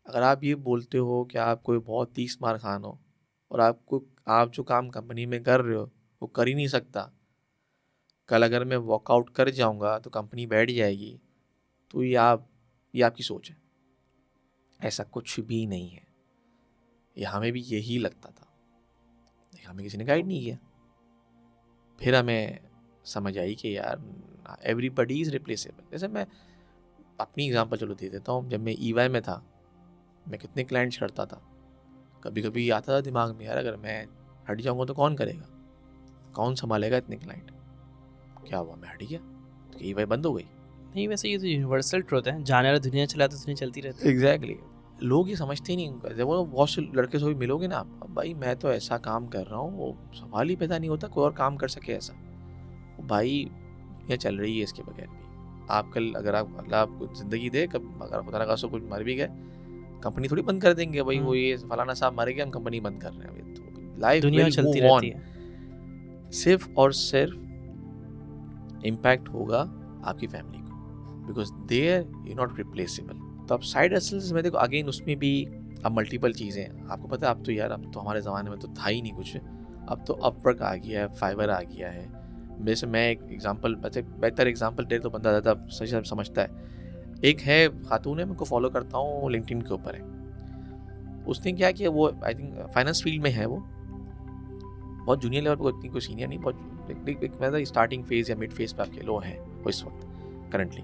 अगर आप ये बोलते हो कि आप कोई बहुत 30 मार खान हो और आप जो काम कंपनी में कर रहे हो वो कर ही नहीं सकता, कल अगर मैं वॉकआउट कर जाऊंगा तो कंपनी बैठ जाएगी, तो ये आपकी सोच है। ऐसा कुछ भी नहीं है। ये हमें भी यही लगता था, हमें किसी ने गाइड नहीं किया। फिर हमें समझ आई कि यार एवरीबडी इज़ रिप्लेसेबल। जैसे मैं अपनी एग्जांपल चलो दे देता हूँ। जब मैं EY में था, मैं कितने क्लाइंट्स करता था। कभी कभी आता था दिमाग में, यार अगर मैं हट जाऊँगा तो कौन करेगा, कौन संभालेगा इतने क्लाइंट। क्या हुआ, मैं हट गया तो EY बंद हो गई। नहीं, वैसे ये तो यूनिवर्सल ट्रुथ है, जाने वाला दुनिया चला तो दुनिया चलती रहती है। एग्जैक्टली लोग ये समझते ही नहीं। जब वो बहुत से लड़के से भी मिलोगे ना आप, अब भाई मैं तो ऐसा काम कर रहा हूँ, वो सवाल ही पैदा नहीं होता कोई और काम कर सके ऐसा। भाई ये चल रही है इसके बगैर भी। आप कल अगर आपको ज़िंदगी दे, कब अगर खुदा ना खास्ता कुछ मर भी गए, कंपनी थोड़ी बंद कर देंगे भाई वो ये फलाना साहब मर गया हम कंपनी बंद कर रहे हैं। अभी तो लाइफ दुनिया विल चलती मूव रहती ऑन। है। सिर्फ और सिर्फ इम्पैक्ट होगा आपकी फैमिली को, because there you not replaceable. तो अब साइड हसल्स में देखो, अगेन उसमें भी अब मल्टीपल चीज़ें हैं। आपको पता है, अब तो यार अब तो हमारे ज़माने में तो था ही नहीं कुछ। अब तो अपवर्क आ गया है, फाइवर आ गया है। जैसे मैं एक एग्जांपल, बेहतर एग्जांपल दे तो बंदा ज़्यादा सही समझता है। एक है खातून है, मैं उनको फॉलो करता हूँ, लिंक्डइन के ऊपर है। उसने क्या किया, वो आई थिंक फाइनेंस फील्ड में है, वो बहुत जूनियर लेवल पर, इतनी कोई सीनियर नहीं, बहुत मतलब स्टार्टिंग फेज या मिड फेज पे आप कह लो है वो इस वक्त करंटली।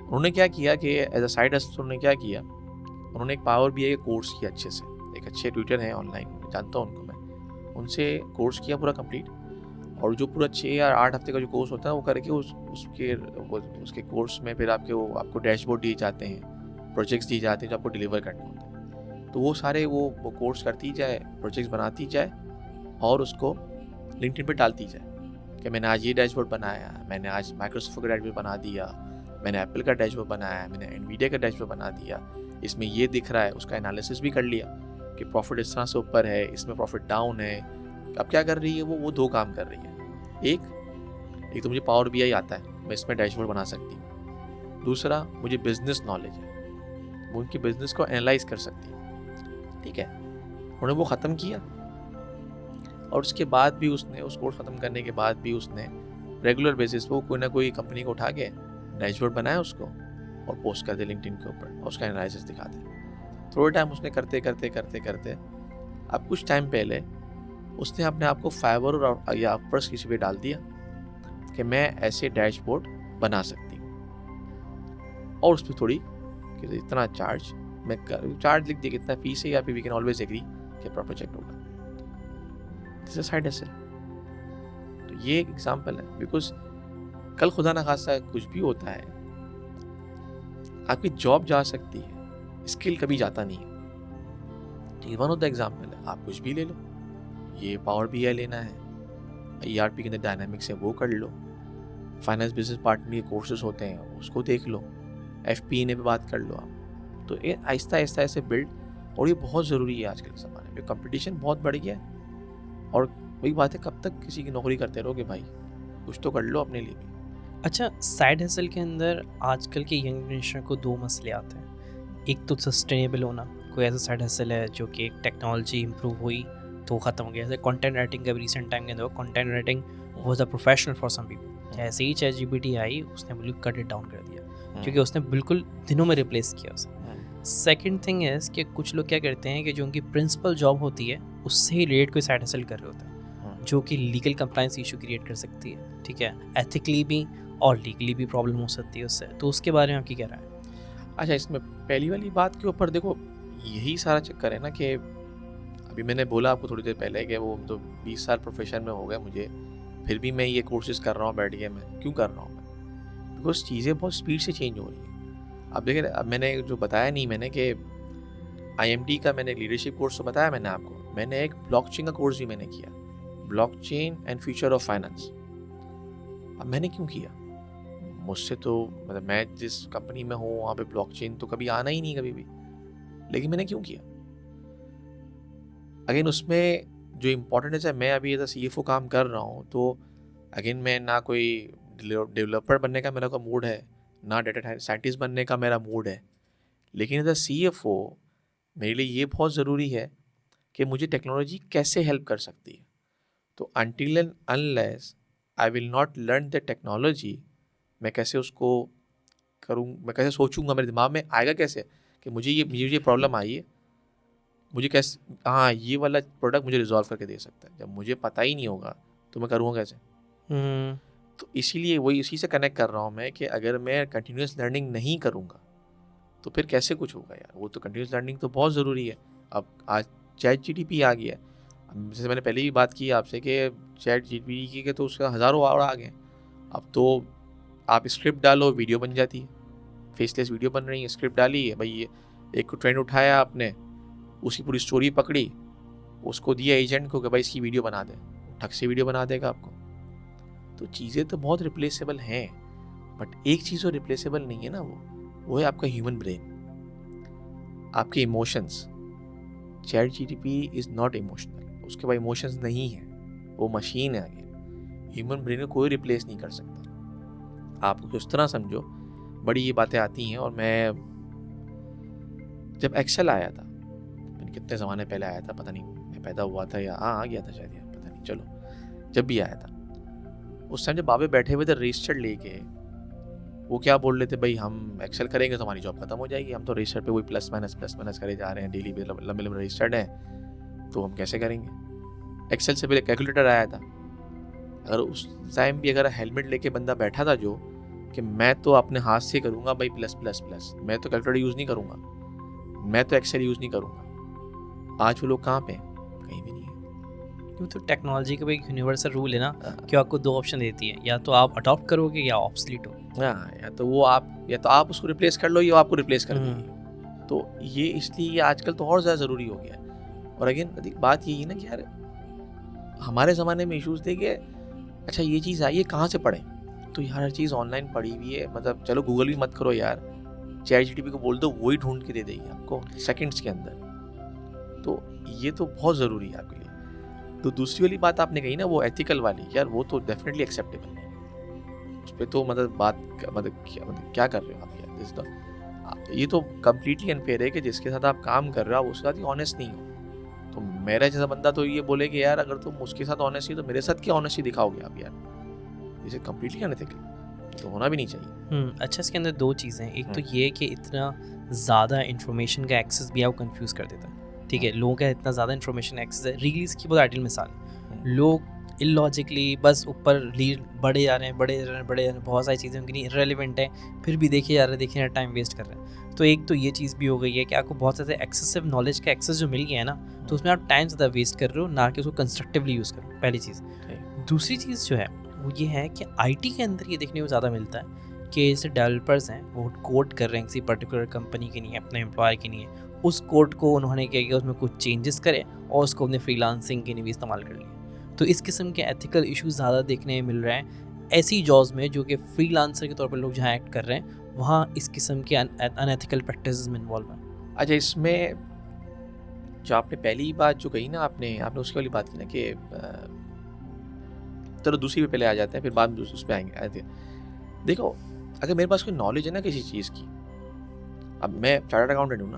उन्होंने क्या किया कि एज अ साइड हसल उन्होंने क्या किया, उन्होंने एक पावर BI का कोर्स किया अच्छे से। एक अच्छे ट्विटर हैं ऑनलाइन, जानता हूँ उनको मैं, उनसे कोर्स किया पूरा कंप्लीट। और जो पूरा 6 या 8 हफ्ते का जो कोर्स होता है वो करके उसके कोर्स में फिर आपको डैशबोर्ड दिए जाते हैं, प्रोजेक्ट्स दिए जाते हैं जो आपको डिलीवर करने होते हैं। तो वो सारे वो कोर्स करती जाए, प्रोजेक्ट्स बनाती जाए और उसको लिंक्डइन पे डालती जाए कि मैंने आज ये डैशबोर्ड बनाया, मैंने आज माइक्रोसॉफ्ट का डैशबोर्ड बना दिया, मैंने एप्पल का डैशबोर्ड बनाया, मैंने एनवीडिया का डैशबोर्ड बना दिया, इसमें ये दिख रहा है। उसका एनालिसिस भी कर लिया कि प्रॉफिट इस तरह से ऊपर है, इसमें प्रॉफिट डाउन है। अब क्या कर रही है वो 2 काम कर रही है। एक तो मुझे पावर BI आता है, मैं इसमें डैशबोर्ड बना सकती हूँ। दूसरा, मुझे बिजनेस नॉलेज है, वो उनकी बिजनेस को एनालाइज कर सकती है। ठीक है, उन्होंने वो ख़त्म किया। और उसके बाद भी उसने उस कोर्स ख़त्म करने के बाद भी उसने रेगुलर बेसिस पे कोई ना कोई कंपनी को उठा के डैशबोर्ड बनाया उसको और पोस्ट कर दे लिंक्डइन के ऊपर और उसका एनालिसिस दिखा दे। थोड़े टाइम उसने करते करते करते करते अब कुछ टाइम पहले उसने अपने आप को फाइवर या अपवर्क्स किसी पे डाल दिया कि मैं ऐसे डैशबोर्ड बना सकती हूँ, और उस पर थोड़ी कि इतना चार्ज लिख दिया, कितना फीस है, या फिर वी कैन ऑलवेज एग्री कि प्रॉपर चेक होगा। This is side hustle. तो ये एक एग्जांपल है, बिकॉज कल खुदा ना खास्ता कुछ भी होता है, आपकी जॉब जा सकती है, स्किल कभी जाता नहीं है। वन ऑफ द एग्जांपल है, आप कुछ भी ले लो, ये पावर BI लेना है, ERP के अंदर डायनामिक्स है वो कर लो, फाइनेंस बिजनेस पार्टनर के कोर्सेज होते हैं उसको देख लो, FP&A पे बात कर लो आप। तो ये आहिस्ता आहिस्ता ऐसे बिल्ड, और ये बहुत ज़रूरी है आजकल के ज़माने में। कंपटीशन बहुत बढ़ गया है, और वही बात है, कब तक किसी की नौकरी करते रहोगे भाई, कुछ तो कर लो अपने लिए भी। अच्छा, साइड हसल के अंदर आजकल के यंग जनरेशन को 2 मसले आते हैं। एक तो सस्टेनेबल होना, कोई ऐसा साइड हसल है जो कि एक टेक्नोलॉजी इंप्रूव हुई तो ख़त्म हो गया। जैसे कंटेंट राइटिंग का भी रिसेंट टाइम के अंदर content writing was a professional for some people. जैसे ही ChatGPT आई उसने बिल्कुल कट इट डाउन कर दिया, क्योंकि उसने बिल्कुल दिनों में रिप्लेस किया उसे। सेकंड थिंग इज़ कि कुछ लोग क्या करते हैं कि जो उनकी प्रिंसिपल जॉब होती है उससे ही रिलेटेड कोई साइड हसल कर रहे होते हैं, जो कि लीगल कंप्लाइंस इशू क्रिएट कर सकती है। ठीक है, एथिकली भी और लीगली भी प्रॉब्लम हो सकती है उससे। तो उसके बारे में आपकी क्या राय है? अच्छा, इसमें पहली वाली बात के ऊपर देखो, यही सारा चक्कर है ना कि अभी मैंने बोला आपको थोड़ी देर पहले कि वो तो 20 साल प्रोफेशन में हो गए मुझे, फिर भी मैं ये कोर्सेज कर रहा हूँ बैठ के। मैं क्यों कर रहा हूँ? मैं बिकॉज चीज़ें बहुत स्पीड से चेंज हो रही हैं। अब देखिए, अब मैंने जो बताया नहीं, मैंने कि IMD का मैंने लीडरशिप कोर्स तो बताया मैंने आपको, मैंने एक ब्लॉकचेन का कोर्स भी मैंने किया, blockchain and future of finance. अब मैंने क्यों किया? मुझसे तो मतलब मैं जिस कंपनी में हूँ वहाँ पे ब्लॉकचेन तो कभी आना ही नहीं कभी भी, लेकिन मैंने क्यों किया? अगेन उसमें जो इम्पोर्टेंट है, मैं अभी एज CFO काम कर रहा हूँ, तो अगेन मैं ना कोई डेवलपर बनने का मेरा कोई मूड है, ना डेटा साइंटिस्ट बनने का मेरा मूड है, लेकिन एज अ CFO मेरे लिए ये बहुत ज़रूरी है कि मुझे टेक्नोलॉजी कैसे हेल्प कर सकती है। तो until and unless I will not learn the technology, मैं कैसे उसको करूँ, मैं कैसे सोचूंगा, मेरे दिमाग में आएगा कैसे कि मुझे ये प्रॉब्लम आई है, मुझे कैसे, हाँ ये वाला प्रोडक्ट मुझे रिजॉल्व करके दे सकता है। जब मुझे पता ही नहीं होगा तो मैं करूँगा कैसे? तो इसीलिए वही इसी से कनेक्ट कर रहा हूँ मैं कि अगर मैं कंटिन्यूस लर्निंग नहीं करूँगा तो फिर कैसे कुछ होगा यार। वो तो कंटिन्यूस लर्निंग तो बहुत ज़रूरी है। अब आज ChatGPT आ गया है। अब जैसे मैंने पहले भी बात की आपसे कि ChatGPT के तो उसका हज़ारों और आ गए। अब तो आप स्क्रिप्ट डालो, वीडियो बन जाती है, फेसलेस वीडियो बन रही है। स्क्रिप्ट डाली है भाई, ये एक ट्रेंड उठाया आपने, उसकी पूरी स्टोरी पकड़ी, उसको दिया एजेंट को कि भाई इसकी वीडियो बना दे, ठग से वीडियो बना देगा आपको। तो चीज़ें तो बहुत रिप्लेसेबल हैं, बट एक चीज़ तो रिप्लेसेबल नहीं है ना, वो है आपका ह्यूमन ब्रेन, आपके emotions. ChatGPT is not emotional, उसके पास इमोशंस नहीं है, वो मशीन है। आगे ह्यूमन ब्रेन को कोई रिप्लेस नहीं कर सकता। आप उस तरह समझो, बड़ी ये बातें आती हैं। और मैं जब एक्सेल आया था, मैंने कितने ज़माने पहले आया था, पता नहीं मैं पैदा हुआ था या हाँ आ गया था शायद, या पता नहीं, चलो जब भी आया था, उस टाइम जब बाबे बैठे हुए थे रजिस्टर लेके, वो क्या बोल रहे थे, भाई हम एक्सेल करेंगे तो हमारी जॉब खत्म हो जाएगी, हम तो रजिस्टर पे वही प्लस माइनस करे जा रहे हैं, डेली लंबे लंबे रजिस्टर्ड हैं, तो हम कैसे करेंगे। एक्सेल से पहले कैलकुलेटर आया था। अगर उस टाइम भी अगर हेलमेट लेके बंदा बैठा था जो कि मैं तो अपने हाथ से करूँगा भाई प्लस प्लस प्लस, मैं तो कैलकुलेटर यूज़ नहीं करूँगा, मैं तो एक्सेल यूज़ नहीं करूँगा, आज वो लोग कहाँ पे हैं? कहीं भी नहीं है। क्यों, तो टेक्नोलॉजी का भी एक यूनिवर्सल रूल है ना कि आपको दो ऑप्शन देती है, या तो आप अडॉप्ट करोगे या ऑब्सलीट हो। हाँ, या तो आप उसको रिप्लेस कर लो या आपको रिप्लेस कर देगी। तो ये इसलिए आजकल तो और ज़्यादा ज़रूरी हो गया है। और अगेन अधिक बात यही है ना कि यार हमारे ज़माने में इशूज़ थे कि अच्छा ये चीज़ आई है, कहाँ से पढ़ें? तो यार हर चीज़ ऑनलाइन पड़ी हुई है, मतलब चलो गूगल भी मत करो यार, ChatGPT को बोल दो, वो ही ढूंढ के दे देगी आपको सेकंड्स के अंदर। तो ये तो बहुत ज़रूरी है आपके लिए। तो दूसरी वाली बात आपने कही ना, वो एथिकल वाली, यार वो तो डेफिनेटली एक्सेप्टेबल नहीं है। उस पर तो मतलब क्या कर रहे हो आप यार? ये तो कम्प्लीटली अनफेयर है कि जिसके साथ आप काम कर रहे हो आप उसके साथ ही ऑनेस्ट नहीं हो। तो मेरा जैसा बंदा तो ये बोले कि यार अगर तुम उसके साथ ऑनेस्ट ही तो मेरे साथ क्या ऑनेस्टी दिखाओगे आप यार? इसे कम्प्लीटली अनएथिकल तो होना भी नहीं चाहिए। अच्छा, इसके अंदर दो चीज़ें हैं। एक तो ये कि इतना ज़्यादा इन्फॉर्मेशन का एक्सेस भी आपको कंफ्यूज कर देता है। ठीक है, लोगों का इतना ज़्यादा इन्फॉर्मेशन एक्सेस है। रील्स की बहुत आइडियल मिसाल है। लोग इलॉजिकली बस ऊपर रील बढ़े जा रहे हैं, बहुत सारी चीज़ें उनकी नहीं इररिलेवेंट है, फिर भी देखे जा रहे हैं, टाइम वेस्ट कर रहे हैं। तो एक तो ये चीज़ भी हो गई है कि आपको बहुत ज़्यादा एक्सेसिव नॉलेज का एक्सेस जो मिल गया है ना, तो उसमें आप टाइम ज़्यादा वेस्ट कर रहे हो, ना कि उसको कंस्ट्रक्टिवली यूज़ करो, पहली चीज़। दूसरी चीज़ जो है वो ये है कि आईटी के अंदर ये देखने को ज़्यादा मिलता है कि जैसे डेवलपर्स हैं, वो कोड कर रहे हैं किसी पर्टिकुलर कंपनी के लिए, अपने एम्प्लॉय के लिए, उस कोड को उन्होंने क्या किया, उसमें कुछ चेंजेस करे और उसको अपने फ्रीलांसिंग के लिए भी इस्तेमाल कर लिया। तो इस किस्म के एथिकल इश्यूज ज़्यादा देखने मिल रहे हैं ऐसी जॉब्स में जो कि फ्रीलांसर के तौर पर लोग जहाँ एक्ट कर रहे हैं, वहाँ इस किस्म के अनएथिकल प्रैक्टिसेस में इन्वॉल्व हैं। अच्छा, इसमें जो आपने पहली बात जो कही ना, आपने उसकी वाली बात की ना कि चलो दूसरी पे पहले आ जाते हैं, फिर बाद में उस पर आएंगे। देखो, अगर मेरे पास कोई नॉलेज है ना किसी चीज़ की, अब मैं चार्टर्ड अकाउंटेंट हूँ ना,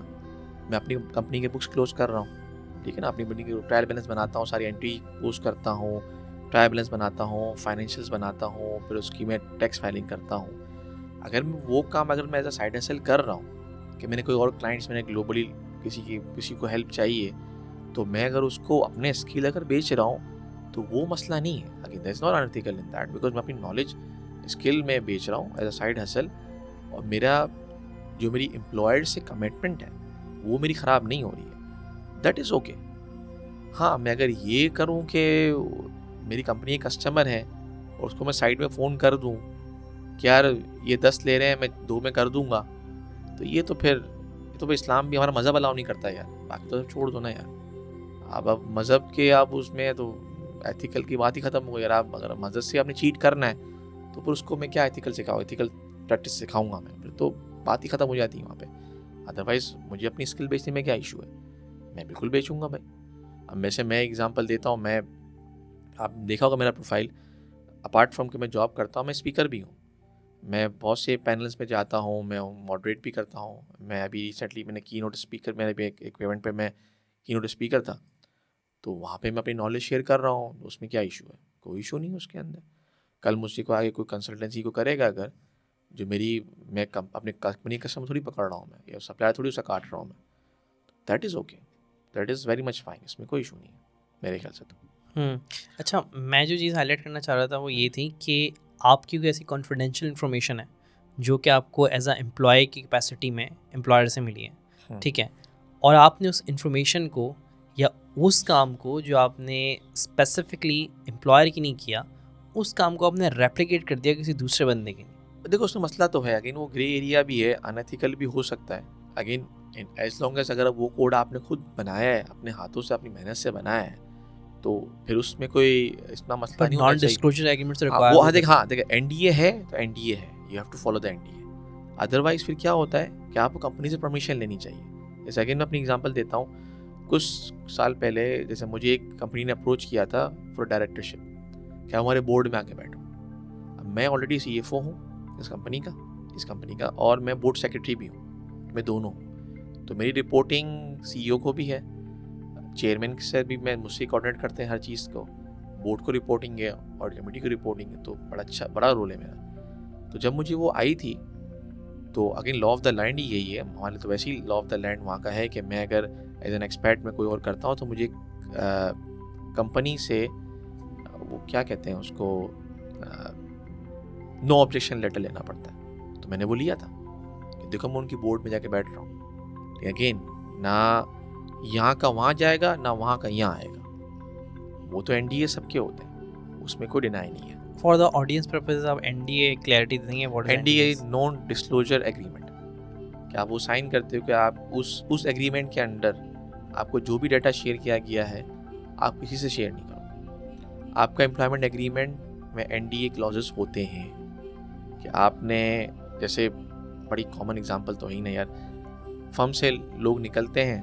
मैं अपनी कंपनी के बुक्स क्लोज कर रहा हूँ, ठीक है ना, अपनी कंपनी की ट्रायल बैलेंस बनाता हूँ, सारी एंट्री पोस्ट करता हूँ, ट्रायल बैलेंस बनाता हूँ, फाइनेंशियल्स बनाता हूँ, फिर उसकी मैं टैक्स फाइलिंग करता हूँ। अगर मैं वो काम अगर मैं एज अ साइड हसल कर रहा हूँ कि मैंने कोई और क्लाइंट्स, मैंने ग्लोबली किसी को हेल्प चाहिए, तो मैं अगर उसको अपने स्किल अगर बेच रहा हूँ तो वो मसला नहीं है। Again that's not unethical in that, because मैं अपनी नॉलेज स्किल में बेच रहा हूँ एज अ साइड हसल, और जो मेरी एम्प्लॉयड से कमिटमेंट है वो मेरी ख़राब नहीं हो रही है, दैट इज़ ओके। हाँ, मैं अगर ये करूँ कि मेरी कंपनी एक कस्टमर है और उसको मैं साइड में फ़ोन कर दूँ कि यार ये 10 ले रहे हैं, मैं 2 में कर दूँगा, तो ये तो भाई इस्लाम भी, हमारा मज़हब अलाउ नहीं करता यार। बाकी तो सब छोड़ दो ना यार। अब मज़हब के आप उसमें तो एथिकल की बात ही ख़त्म हो गई। यार आप अगर मज़हब से आपने चीट करना है तो फिर उसको मैं क्या एथिकल सिखाऊँ, एथिकल प्रैक्टिस सिखाऊंगा मैं, फिर तो बात ही ख़त्म हो जाती है वहाँ पे। अदरवाइज़ मुझे अपनी स्किल बेचने में क्या इशू है, मैं बिल्कुल बेचूंगा भाई। अब वैसे मैं एग्जांपल देता हूँ, आप देखा होगा मेरा प्रोफाइल, अपार्ट फ्रॉम कि मैं जॉब करता हूँ, मैं स्पीकर भी हूँ। मैं बहुत से पैनल्स पे जाता हूँ, मैं मॉडरेट भी करता हूँ। मैं अभी रिसेंटली मैंने कीनोट स्पीकर, मैंने भी एक इवेंट पे मैं कीनोट स्पीकर था, तो वहाँ पे मैं अपनी नॉलेज शेयर कर रहा हूँ, उसमें क्या इशू है? कोई इशू नहीं है उसके अंदर। कल मुझसे को आगे कोई कंसल्टेंसी को करेगा अगर, जो मेरी मैं अपने कंपनी कस्टमर थोड़ी पकड़ रहा हूँ मैं, या सप्लायर थोड़ी उसका काट रहा हूँ मैं, that is okay, that is very much fine, इसमें कोई इशू नहीं है मेरे ख्याल से तो। अच्छा, मैं जो चीज़ हाईलाइट करना चाह रहा था वो ये थी कि आपकी कोई ऐसी कॉन्फिडेंशियल इन्फॉर्मेशन है जो कि आपको एज अ एम्प्लॉय की कैपेसिटी में एम्प्लॉयर से मिली है, ठीक है, और आपने उस इन्फॉर्मेशन को या उस काम को जो आपने स्पेसिफिकली एम्प्लॉयर की नहीं किया, उस काम को आपने रेप्लिकेट कर दिया किसी दूसरे बंदे के लिए। देखो उसमें मसला तो है, अगेन वो ग्रे एरिया भी है, अनएथिकल भी हो सकता है। अगेन एज लॉन्ग एज अगर वो कोड आपने खुद बनाया है, अपने हाथों से अपनी मेहनत से बनाया है, तो फिर उसमें कोई इतना मसला पर नहीं होना नॉन चाहिए। डिस्क्लोजर एग्रीमेंट से हाँ रिक्वायर वो होता है। हाँ देख एनडीए है तो एनडीए है, you have to follow the NDA. Otherwise फिर क्या होता है कि आपको कंपनी से परमिशन लेनी चाहिए। जैसे अगेन मैं अपनी एग्जांपल देता हूँ, कुछ साल पहले जैसे मुझे एक कंपनी ने अप्रोच किया था फॉर डायरेक्टरशिप, क्या हमारे बोर्ड में आके बैठो। अब मैं ऑलरेडी CFO हूँ इस कंपनी का और मैं बोर्ड सेक्रेटरी भी हूँ, मैं दोनों हूँ। तो मेरी रिपोर्टिंग CEO को भी है, चेयरमैन से भी मैं मुझसे कोऑर्डिनेट करते हैं हर चीज़ को, बोर्ड को रिपोर्टिंग है और कमेटी को रिपोर्टिंग है, तो बड़ा रोल है मेरा। तो जब मुझे वो आई थी, तो again law of the land ही यही है हमारे, तो वैसे ही लॉ ऑफ द लैंड वहाँ का है कि मैं अगर एज एन एक्सपर्ट में कोई और करता हूँ तो मुझे कंपनी से वो क्या कहते हैं उसको, नो ऑब्जेक्शन लेटर लेना पड़ता है। तो मैंने वो लिया था कि देखो मैं उनकी बोर्ड में जाके बैठ रहा हूँ, अगेन ना यहाँ का वहाँ जाएगा ना वहाँ का यहाँ आएगा। वो तो एनडीए सबके होते हैं, उसमें कोई डिनाई नहीं है। फॉर द ऑडियंस पर्पसेस आप एनडीए क्लैरिटी देंगे what is NDA non disclosure agreement, क्या आप वो साइन करते हो कि आप उस एग्रीमेंट के अंडर आपको जो भी डाटा शेयर किया गया है आप किसी से शेयर नहीं करो। आपका एम्प्लॉयमेंट एग्रीमेंट में एनडीए क्लॉजेस होते हैं कि आपने, जैसे बड़ी कॉमन एग्जांपल तो ही नहीं यार, फर्म से लोग निकलते हैं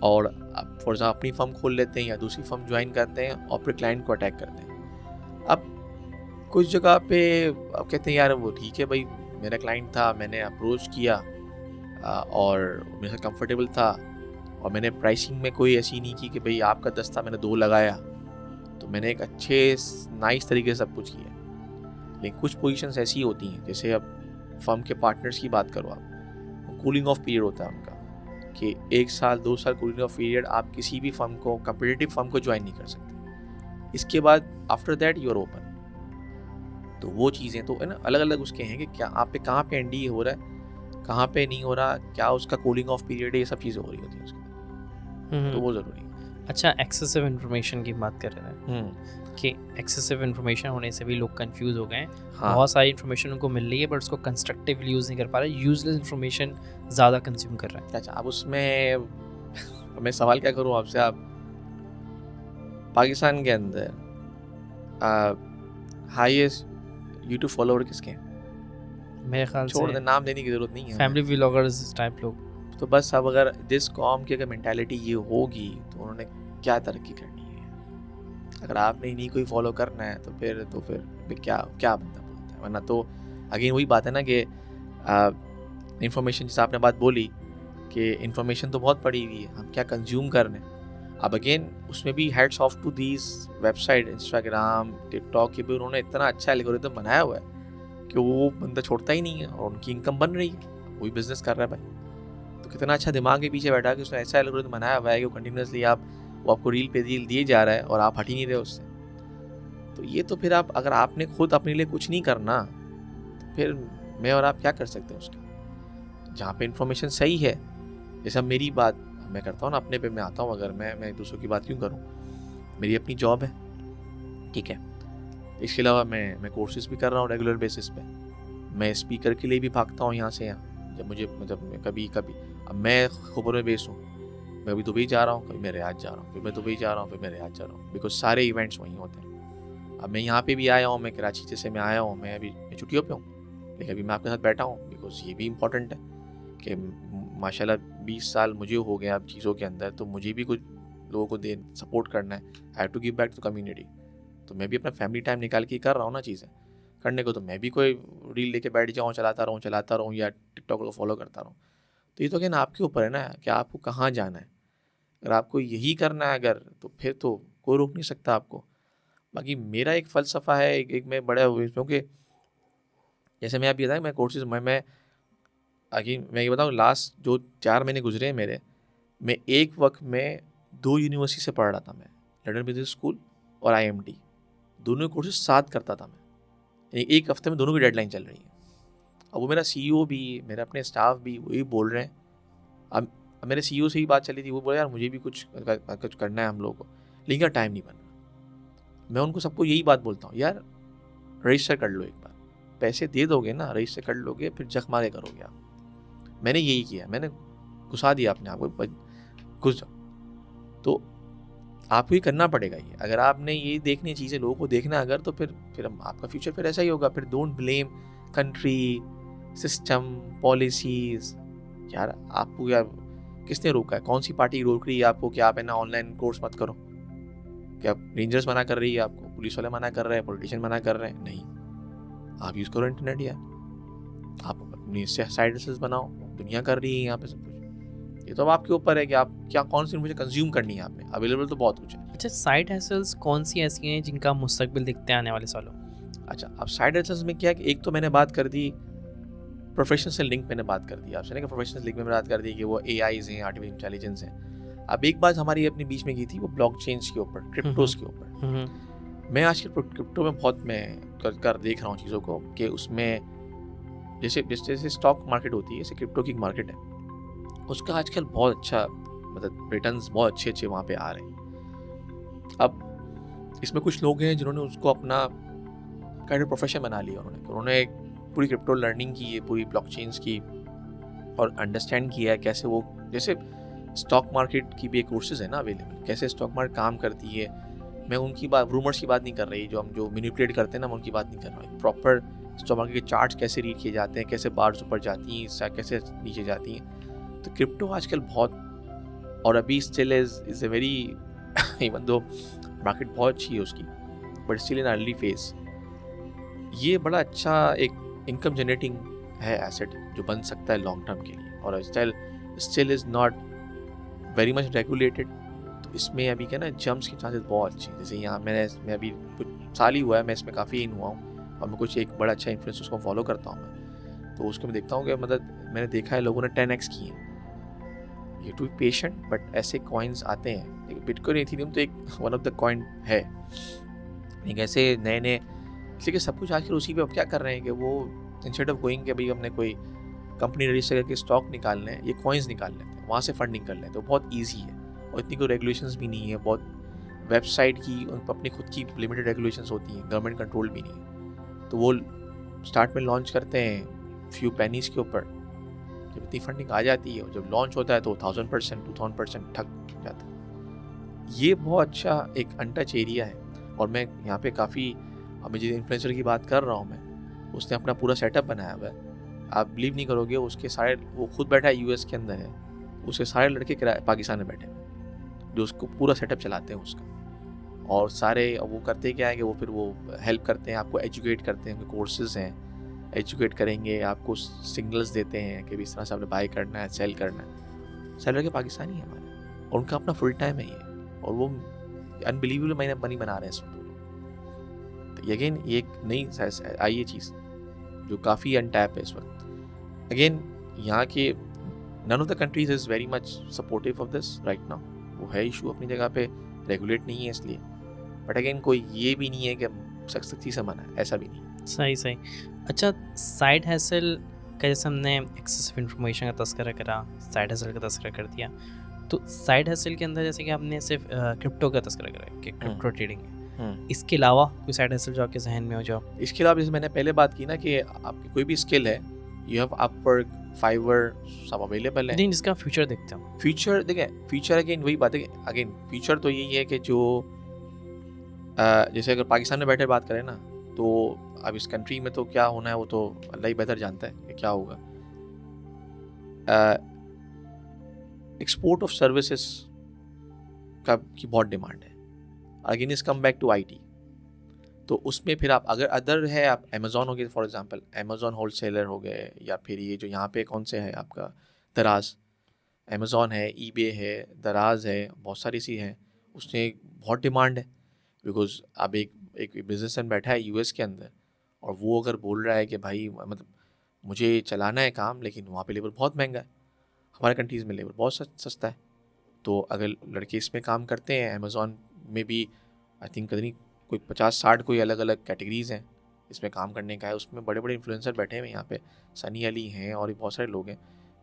और आप फॉर एग्जाम्पल अपनी फर्म खोल लेते हैं या दूसरी फर्म ज्वाइन करते हैं और फिर क्लाइंट को अटैक करते हैं। अब कुछ जगह पे अब कहते हैं यार वो ठीक है भाई, मेरा क्लाइंट था, मैंने अप्रोच किया और मेरे साथ कंफर्टेबल था और मैंने प्राइसिंग में कोई ऐसी नहीं की कि भाई आपका 10 था मैंने 2 लगाया, तो मैंने एक अच्छे नाइस तरीके से सब कुछ किया। लेकिन कुछ पोजीशंस ऐसी होती हैं, जैसे अब फर्म के पार्टनर्स की बात करो आप, कूलिंग ऑफ पीरियड होता है उनका कि 1 साल 2 साल कूलिंग ऑफ पीरियड, आप किसी भी फर्म को, कम्पिटिटिव फर्म को ज्वाइन नहीं कर सकते। इसके बाद after that you are open. तो वो चीज़ें तो है ना, अलग अलग उसके हैं कि क्या आप पे कहाँ पे एनडीए हो रहा है, कहाँ पे नहीं हो रहा, क्या उसका कूलिंग ऑफ पीरियड है, ये सब चीज़ें हो रही होती हैं उसके, तो वो ज़रूरी है। अच्छा, एक्सेसिव इन्फॉर्मेशन की बात कर रहे हैं कि एक्सेसिव इन्फॉर्मेशन होने से भी लोग कंफ्यूज हो गए हैं। हाँ बहुत सारी इन्फॉर्मेशन उनको मिल रही है बट उसको कंस्ट्रक्टिवली यूज़ नहीं कर पा रहे, यूजलेस इन्फॉर्मेशन ज़्यादा कंज्यूम कर रहे हैं। अच्छा, अब उसमें मैं सवाल क्या करूँ आपसे, आप पाकिस्तान के अंदर हाईएस्ट यूट्यूब फॉलोअर किसके हैं? मेरे ख्याल छोड़ से दे, नाम देने की ज़रूरत नहीं है। फैमिली व्लॉगर्स टाइप लोग। तो बस अब अगर जिस कौम की अगर मेंटालिटी ये होगी तो उन्होंने क्या तरक्की करनी है। अगर आपने नहीं कोई फॉलो करना है तो फिर क्या क्या बंदा बोलता है। वरना तो अगेन वही बात है ना कि इंफॉर्मेशन, जैसे आपने बात बोली कि इंफॉर्मेशन तो बहुत पड़ी हुई है, हम क्या कंज्यूम कर रहे हैं। अब अगेन उसमें भी heads of to these website, Instagram, TikTok के भी उन्होंने इतना अच्छा एल्गोरिथम बनाया हुआ है कि वो बंदा छोड़ता ही नहीं है और उनकी इनकम बन रही है, वही बिजनेस कर रहा है भाई। तो कितना अच्छा दिमाग के पीछे बैठा कि उसने ऐसा एल्गोरिथम बनाया हुआ है कि वो कंटिन्यूसली वो आपको रील पे रील दिए जा रहा है और आप हट ही नहीं रहे उससे। तो ये तो फिर आप, अगर आपने खुद अपने लिए कुछ नहीं करना तो फिर मैं और आप क्या कर सकते हैं उसके। जहाँ पे इंफॉर्मेशन सही है, जैसे मेरी बात मैं करता हूँ ना, अपने पे मैं आता हूँ, अगर मैं दूसरों की बात क्यों करूँ, मेरी अपनी जॉब है, ठीक है, इसके अलावा मैं कोर्सेज भी कर रहा हूँ रेगुलर बेसिस पे, मैं स्पीकर के लिए भी भागता हूँ यहाँ से यहाँ, जब मुझे मतलब कभी अब मैं खबर में बेस हूँ, मैं अभी दुबई जा रहा हूँ, कभी मैं रियाद जा रहा हूँ, फिर मैं दुबई जा रहा हूँ, फिर मैं रियाद जा रहा हूँ, बिकॉज सारे इवेंट्स वहीं होते हैं। अब मैं यहाँ पे भी आया हूँ, मैं कराची जैसे मैं आया हूँ, मैं छुट्टियों पे हूँ, लेकिन अभी मैं आपके साथ बैठा हूँ बिकॉज ये भी इम्पोर्टेंट है कि माशाल्लाह 20 साल मुझे हो गए अब चीज़ों के अंदर, तो मुझे भी कुछ लोगों को सपोर्ट करना है, I have to give back to community. तो मैं भी अपना फैमिली टाइम निकाल के कर रहा हूँ ना चीज़ें, करने को तो मैं भी कोई रील लेके बैठ जाऊँ, चलाता रहूँ या टिकटॉक को फॉलो करता रहूँ। तो ये तो क्या ना आपके ऊपर है ना कि आपको कहाँ जाना है। अगर आपको यही करना है अगर, तो फिर तो कोई रोक नहीं सकता आपको। बाकी मेरा एक फ़लसफ़ा है, एक मैं बड़ा क्योंकि जैसे मैं अभी बताया मैं कोर्सेज़ मैं आगे मैं ये बताऊँ, लास्ट जो 4 महीने गुजरे हैं मेरे, मैं एक वक्त में 2 यूनिवर्सिटी से पढ़ रहा था। मैं लंदन बिजनेस स्कूल और IMT दोनों कोर्सेज साथ करता था मैं। एक हफ्ते में दोनों की डेडलाइन चल रही है। अब वो मेरा CEO भी, मेरा अपने स्टाफ भी वही बोल रहे हैं। अब मेरे CEO से ही बात चली थी, वो बोले यार मुझे भी कुछ करना है हम लोगों को, लेकिन टाइम नहीं बन रहा। मैं उनको सबको यही बात बोलता हूँ, यार रजिस्टर कर लो एक बार, पैसे दे दोगे ना, रजिस्टर कर लोगे, फिर जख मारे करोगे आप। मैंने यही किया, मैंने घुसा दिया अपने आप को, घुस जाओ। तो आपको ही करना पड़ेगा ये। अगर आपने ये देखनी चीज़ें लोगों को देखना अगर, तो फिर आपका फ्यूचर फिर ऐसा ही होगा। फिर don't blame country, system, policies. यार आपको यार किसने रोका है? कौन सी पार्टी रोक रही है आपको कि आप है ना ऑनलाइन कोर्स मत करो? क्या रेंजर्स मना कर रही है आपको? पुलिस वाले मना कर रहे हैं? पॉलिटिशियन मना कर रहे हैं? नहीं, आप यूज़ करो इंटरनेट यार। आप अपनी साइड हसल्स बनाओ, दुनिया कर रही है यहाँ पे सब कुछ। ये तो अब आपके ऊपर है कि आप क्या कौन सी मुझे कंज्यूम करनी है आपने। अवेलेबल तो बहुत कुछ है। अच्छा, साइड हसल्स कौन सी ऐसी हैं जिनका मुस्तकबिल दिखते हैं आने वाले सालों? अच्छा, अब साइड हसल्स में क्या है कि एक तो मैंने बात कर दी प्रोफेशन से लिंक, मैंने बात कर दी आपसे ना कि प्रोफेशनल लिंक में बात कर दी कि वो AIs हैं, आर्टिफिशियल इंटेलिजेंस हैं। अब एक बात हमारी अपने बीच में की थी वो ब्लॉकचेन्स के ऊपर, क्रिप्टोज के ऊपर। मैं आजकल क्रिप्टो में बहुत मैं कर देख रहा हूँ चीज़ों को कि उसमें जैसे स्टॉक मार्केट होती है, जैसे क्रिप्टो की मार्केट है, उसका आजकल बहुत अच्छा मतलब रिटर्न्स बहुत अच्छे वहाँ पे आ रहे हैं। अब इसमें कुछ लोग हैं जिन्होंने उसको अपना काइंड ऑफ प्रोफेशन बना लिया। उन्होंने पूरी क्रिप्टो लर्निंग की है, पूरी ब्लॉकचेन्स की, और अंडरस्टैंड किया है कैसे वो, जैसे स्टॉक मार्केट की भी एक कोर्सेज है ना अवेलेबल, कैसे स्टॉक मार्केट काम करती है। मैं उनकी बात, रूमर्स की बात नहीं कर रही, जो मैनिपुलेट करते हैं ना, मैं उनकी बात नहीं कर रहा हूँ। प्रॉपर स्टॉक मार्केट के चार्ट्स कैसे रीड किए जाते हैं, कैसे बार्स ऊपर जाती हैं, कैसे नीचे जाती हैं। तो क्रिप्टो आजकल बहुत, और अभी still is a very even though market बहुत अच्छी है उसकी, but still in early phase. ये बड़ा अच्छा एक इनकम जनरेटिंग है एसेट जो बन सकता है लॉन्ग टर्म के लिए, और still is not very much regulated. तो इसमें अभी क्या ना जंप्स के चांसेस बहुत अच्छे हैं। जैसे यहाँ मैं अभी कुछ साल ही हुआ है, मैं इसमें काफ़ी इन हुआ हूँ, और मैं कुछ एक बड़ा अच्छा इन्फ्लुएंसर उसको फॉलो करता हूँ मैं, तो उसको मैं देखता हूँ कि मतलब मैंने देखा है लोगों ने 10x किए हैं। You to be patient, but ऐसे कॉइन्स आते हैं। बिटकॉइन इथेरियम तो एक वन ऑफ द कॉइन है, एक ऐसे नए इसलिए सब कुछ आजकल उसी पे अब क्या कर रहे हैं कि वो इंस्टेड ऑफ गोइंग कि भाई हमने कोई कंपनी रजिस्टर करके स्टॉक निकालने हैं, ये कॉइन्स निकाल लेते हैं, वहाँ से फंडिंग कर लेते हैं। तो बहुत ईजी है, और इतनी कोई रेगुलेशंस भी नहीं है। बहुत वेबसाइट की अपनी खुद की लिमिटेड रेगुलेशंस होती हैं, गवर्नमेंट कंट्रोल भी नहीं है। तो वो स्टार्ट में लॉन्च करते हैं फ्यू पेनीज के ऊपर, जब इतनी फंडिंग आ जाती है, जब लॉन्च होता है तो 1000%, 2000% ठग जाता है। ये बहुत अच्छा एक अनटच एरिया है। और मैं यहाँ पे काफ़ी, अभी जिस इन्फ्लुएंसर की बात कर रहा हूँ मैं, उसने अपना पूरा सेटअप बनाया हुआ है। आप बिलीव नहीं करोगे, उसके सारे, वो खुद बैठा है US के अंदर है, उसके सारे लड़के पाकिस्तान में बैठे हैं जो उसको पूरा सेटअप चलाते हैं उसका। और सारे वो करते क्या है कि वो फिर वो हेल्प करते हैं, आपको एजुकेट करते हैं, कोर्सेज हैं, एजुकेट करेंगे, आपको सिग्नल्स देते हैं कि इस तरह से आपने बाय करना है, सेल करना है। सारे लड़के पाकिस्तानी है हमारे, और उनका अपना फुल टाइम है ये, और वो अनबिलीवेबल मनी बना रहे हैं इसमें। अगेन ये एक नई आई है चीज़ जो काफ़ी अनटैप है इस वक्त। अगेन यहाँ के none of the countries is very much supportive of this right now. वो है इशू अपनी जगह पे, रेगुलेट नहीं है इसलिए, बट अगेन कोई ये भी नहीं है कि सख्ती से मना है, ऐसा भी नहीं। सही। अच्छा, साइड हसल का जैसे हमने एक्सेसिव इन्फॉर्मेशन का तस्करा करा, साइड हसल का तस्करा कर दिया, तो साइड हसल के अंदर जैसे कि आपने सिर्फ क्रिप्टो का तस्करा करा कि क्रिप्टो ट्रेडिंग है, इसके अलावा कोई साइड हसल जो आपके जहन में हो जाओ? इसके अलावा जैसे मैंने पहले बात की ना कि आपकी कोई भी स्किल है, यू हैव अपवर्क, फाइवर, सब अवेलेबल है। लेकिन इसका फ्यूचर देखते हो? फ्यूचर देखें, फ्यूचर अगेन वही बात है, अगेन फ्यूचर तो यही है कि जो जैसे अगर पाकिस्तान में बैठे बात करें ना, तो अब इस कंट्री में तो क्या होना है वो तो अल्लाह ही बेहतर जानता है कि क्या होगा। एक्सपोर्ट ऑफ सर्विसेज की बहुत डिमांड है। Again is come back to IT। तो उसमें फिर आप अगर अदर है, आप अमेज़ॉन हो गए फॉर एग्जांपल, अमेज़ॉन होलसेलर हो गए, या फिर ये जो यहाँ पे कौन से है आपका दराज, अमेज़ॉन है, ईबे है, दराज है, बहुत सारी सी हैं, उसमें बहुत डिमांड है। बिकॉज अब एक बिजनेसमैन बैठा है यूएस के अंदर, और वो अगर बोल रहा है कि भाई मतलब मुझे चलाना है काम, लेकिन वहाँ पे लेबर बहुत महंगा है, हमारे कंट्रीज़ में लेबर बहुत सस्ता है। तो अगर लड़के इसमें काम करते हैं, अमेज़ॉन में भी आई थिंक कहीं कोई 50-60 कोई अलग अलग कैटेगरीज़ हैं इसमें काम करने का है, उसमें बड़े बड़े इन्फ्लुएंसर बैठे हुए हैं यहाँ पे, सनी अली हैं और भी बहुत सारे लोग हैं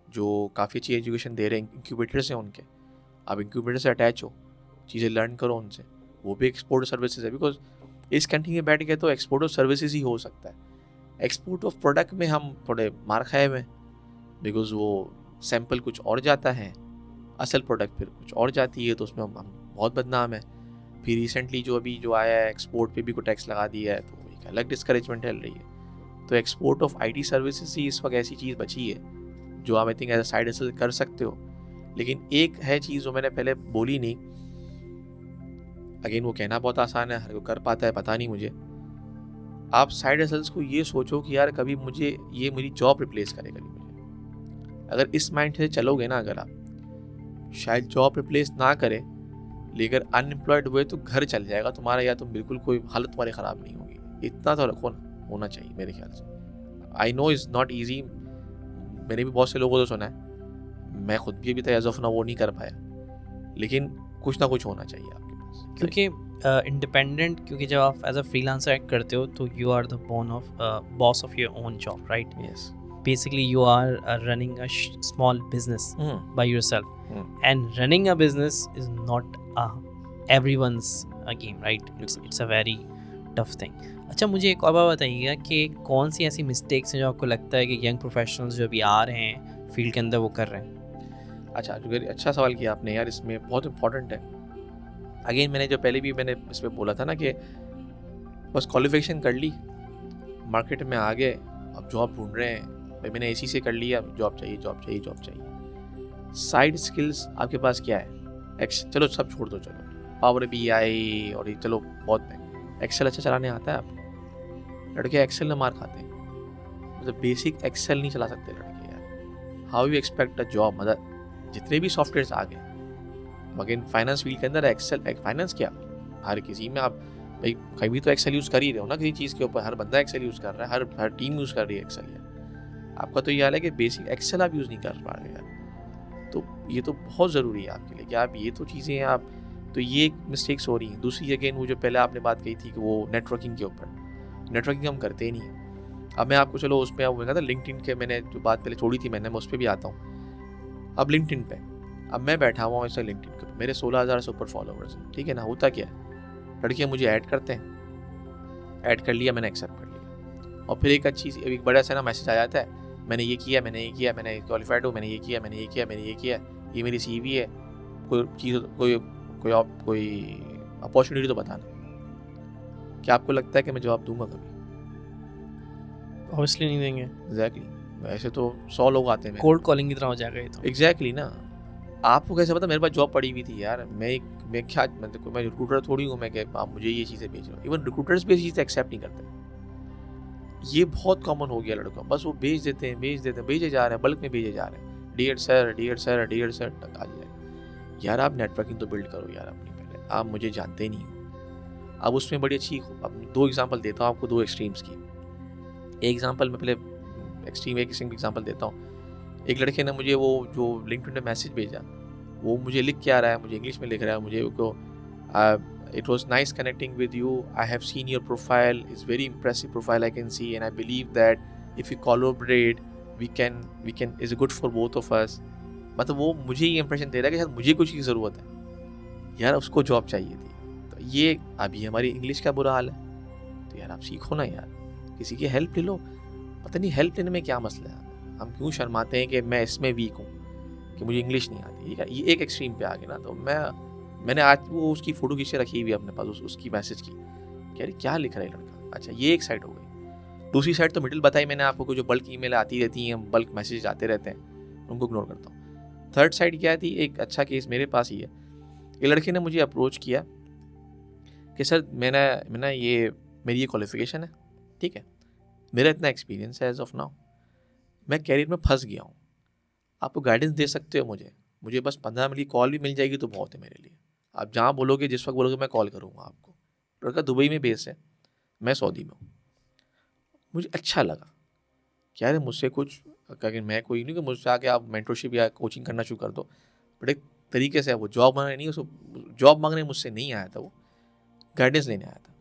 जो काफ़ी अच्छी एजुकेशन दे रहे हैं, इंक्यूबेटर्स हैं उनके, आप इंक्यूबेटर से अटैच हो, चीज़ें लर्न करो उनसे, वो भी एक्सपोर्ट सर्विसेज है। बिकॉज इस कंट्री में बैठ गए तो एक्सपोर्ट ऑफ सर्विसेज ही हो सकता है, एक्सपोर्ट ऑफ प्रोडक्ट में हम थोड़े मार खाए हुए हैं, बिकॉज वो सैम्पल कुछ और जाता है, असल प्रोडक्ट फिर कुछ और जाती है, तो उसमें हम बहुत बदनाम है। फिर रिसेंटली जो अभी जो आया है एक्सपोर्ट पे भी कोई टैक्स लगा दिया है, तो एक अलग डिस्करेजमेंट चल रही है। तो एक्सपोर्ट ऑफ आईटी सर्विसेज ही इस वक्त ऐसी चीज़ बची है जो आप I think as a side hustle कर सकते हो। लेकिन एक है चीज़ जो मैंने पहले बोली नहीं, अगेन वो कहना बहुत आसान है, हर कोई कर पाता है, पता नहीं मुझे। आप साइड हसल्स को ये सोचो कि यार कभी मुझे ये मेरी जॉब रिप्लेस करेगा नहीं मुझे। अगर इस माइंड से चलोगे ना, अगर आप शायद जॉब रिप्लेस ना करे, लेकिन अनएम्प्लॉयड हुए तो घर चल जाएगा तुम्हारा, या तुम बिल्कुल कोई हालत तुम्हारी ख़राब नहीं होगी, इतना तो रखो ना, होना चाहिए मेरे ख्याल से। I know is not easy, मैंने भी बहुत से लोगों को सुना है, मैं खुद भी अभी तक एज ऑफ ना वो नहीं कर पाया, लेकिन कुछ ना कुछ होना चाहिए आपके पास। क्योंकि इंडिपेंडेंट क्योंकि जब आप एज अ फ्रीलांसर एक्ट करते हो तो you are the boss of your own job, right? Yes, basically you are running a small business by yourself, and running a business is not everyone's game, right? It's a very tough thing. अच्छा, मुझे एक और बात बताइएगा कि कौन सी ऐसी मिस्टेक्स हैं जो आपको लगता है कि यंग प्रोफेशनल्स जो अभी आ रहे हैं फील्ड के अंदर वो कर रहे हैं? अच्छा, जो अच्छा सवाल किया आपने यार, इसमें बहुत इंपॉर्टेंट है। अगेन मैंने जो पहले भी मैंने इसमें बोला था ना कि बस क्वालिफिकेशन कर ली, मार्केट में आ गए, अब जॉब ढूंढ रहे हैं, भाई मैंने एसी से कर लिया, जॉब चाहिए जॉब चाहिए जॉब चाहिए। साइड स्किल्स आपके पास क्या है? चलो सब छोड़ दो, चलो पावर BI और ये चलो बहुत है, एक्सेल अच्छा चलाने आता है आपको? लड़के एक्सेल में मार खाते हैं, मतलब बेसिक एक्सेल नहीं चला सकते लड़के यार। How you expect a job? मतलब जितने भी सॉफ्टवेयर्स आ गए, अगेन फाइनेंस फील्ड के अंदर एक्सेल, फाइनेंस क्या हर किसी में आप भाई कहीं भी तो एक्सेल यूज़ कर ही रहे हो ना, किसी चीज़ के ऊपर हर बंदा एक्सेल यूज़ कर रहा है, हर टीम यूज़ कर रही है एक्सेल यार। आपका तो ये हाल है कि बेसिक एक्सेल आप यूज़ नहीं कर पा रहे यार, तो ये तो बहुत ज़रूरी है आपके लिए कि आप ये तो चीज़ें आप, तो ये एक मिस्टेक्स हो रही हैं। दूसरी अगेन वो जो पहले आपने बात कही थी कि वो नेटवर्किंग के ऊपर, नेटवर्किंग हम करते ही नहीं है। अब मैं आपको चलो उसमें आप था लिंक्डइन के, मैंने जो बात पहले छोड़ी थी मैं उस पर भी आता हूँ। अब लिंक्डइन पे अब मैं बैठा हुआ हूँ ऐसा लिंक्डइन पे, मेरे 16,000 से ऊपर फॉलोवर्स हैं, ठीक है ना। होता क्या है, लड़कियाँ मुझे ऐड करते हैं, ऐड कर लिया मैंने, एक्सेप्ट कर लिया, और फिर एक बड़ा सा ना मैसेज आ जाता है, मैंने ये किया, मैंने ये किया, मैंने क्वालिफाइड हूँ, मैंने ये किया, मैंने ये किया, मैंने ये किया, ये मेरी CV है, कोई चीज़ कोई अपॉर्चुनिटी तो बताना। क्या आपको लगता है कि मैं जवाब दूंगा कभी? ऑब्वियसली नहीं देंगे। एग्जैक्टली, वैसे तो 100 लोग आते हैं, कोल्ड कॉलिंग की तरह हो जाएगा ये तो। एग्जैक्टली ना। आपको कैसे पता मेरे पास जॉब पड़ी हुई थी यार? मैं क्या, मैं रिक्रूटर थोड़ी हूँ मैं कि आप मुझे ये चीज़ें भेज रहे हो। इवन रिक्रूटर्स भी ये चीज़ें एक्सेप्ट नहीं करते। ये बहुत कॉमन हो गया लड़कों, बस वो भेज देते हैं, भेजे जा रहे हैं, बल्क में भेजे जा रहे हैं, डियर सर तक आ जाए। यार आप नेटवर्किंग तो बिल्ड करो यार अपनी पहले, आप मुझे जानते नहीं हो। अब उसमें बड़ी अच्छी अपनी 2 एग्जांपल देता हूँ आपको, 2 एक्सट्रीम्स की। एक एग्जांपल मैं पहले एक एग्जांपल देता हूँ। एक लड़के ने मुझे वो जो लिंक्डइन पे मैसेज भेजा, वो मुझे लिख के आ रहा है, मुझे इंग्लिश में लिख रहा है, मुझे को it was nice connecting with you. I have seen your profile. It's very impressive profile I can see, and I believe that if we collaborate, we can is good for both of us. मतलब वो मुझे ये इंप्रेशन दे रहा है कि शायद मुझे कुछ की ज़रूरत है यार, उसको जॉब चाहिए थी। तो ये अभी हमारी इंग्लिश का बुरा हाल है, तो यार आप सीखो ना यार, किसी की हेल्प ले लो। पता नहीं हेल्प लेने में क्या मसला है, हम क्यों शर्माते हैं कि मैं इसमें वीक हूँ कि मुझे इंग्लिश नहीं आती। ये एक एक्सट्रीम पे आ गया ना। तो मैंने आज वो उसकी फ़ोटो खींचे रखी हुई अपने पास, उसकी मैसेज की, कह रही क्या लिख रहा है लड़का। अच्छा, ये एक साइड हो गई। दूसरी साइड तो मिडिल बताई मैंने आपको, जो बल्क ईमेल आती रहती हैं, बल्क मैसेज आते रहते हैं, उनको इग्नोर करता हूँ। थर्ड साइड क्या थी, एक अच्छा केस मेरे पास ही है। एक लड़के ने मुझे अप्रोच किया कि सर मैंने ये मेरी ये क्वालिफिकेशन है, ठीक है, मेरा इतना एक्सपीरियंस है एज ऑफ नाउ, मैं कैरियर में फंस गया हूँ, आपको गाइडेंस दे सकते हो मुझे बस 15 मिनट की कॉल भी मिल जाएगी तो बहुत है मेरे लिए। आप जहाँ बोलोगे, जिस वक्त बोलोगे, मैं कॉल करूँगा आपको। लड़का दुबई में बेस है, मैं सऊदी में हूँ। मुझे अच्छा लगा क्या है मुझसे कुछ, अगर मैं कोई नहीं कि मुझसे आके आप मेंटरशिप या कोचिंग करना शुरू कर दो, बट एक तरीके से वो जॉब मांगने नहीं, उसको जॉब मांगने मुझसे नहीं आया था, वो गाइडेंस लेने आया था।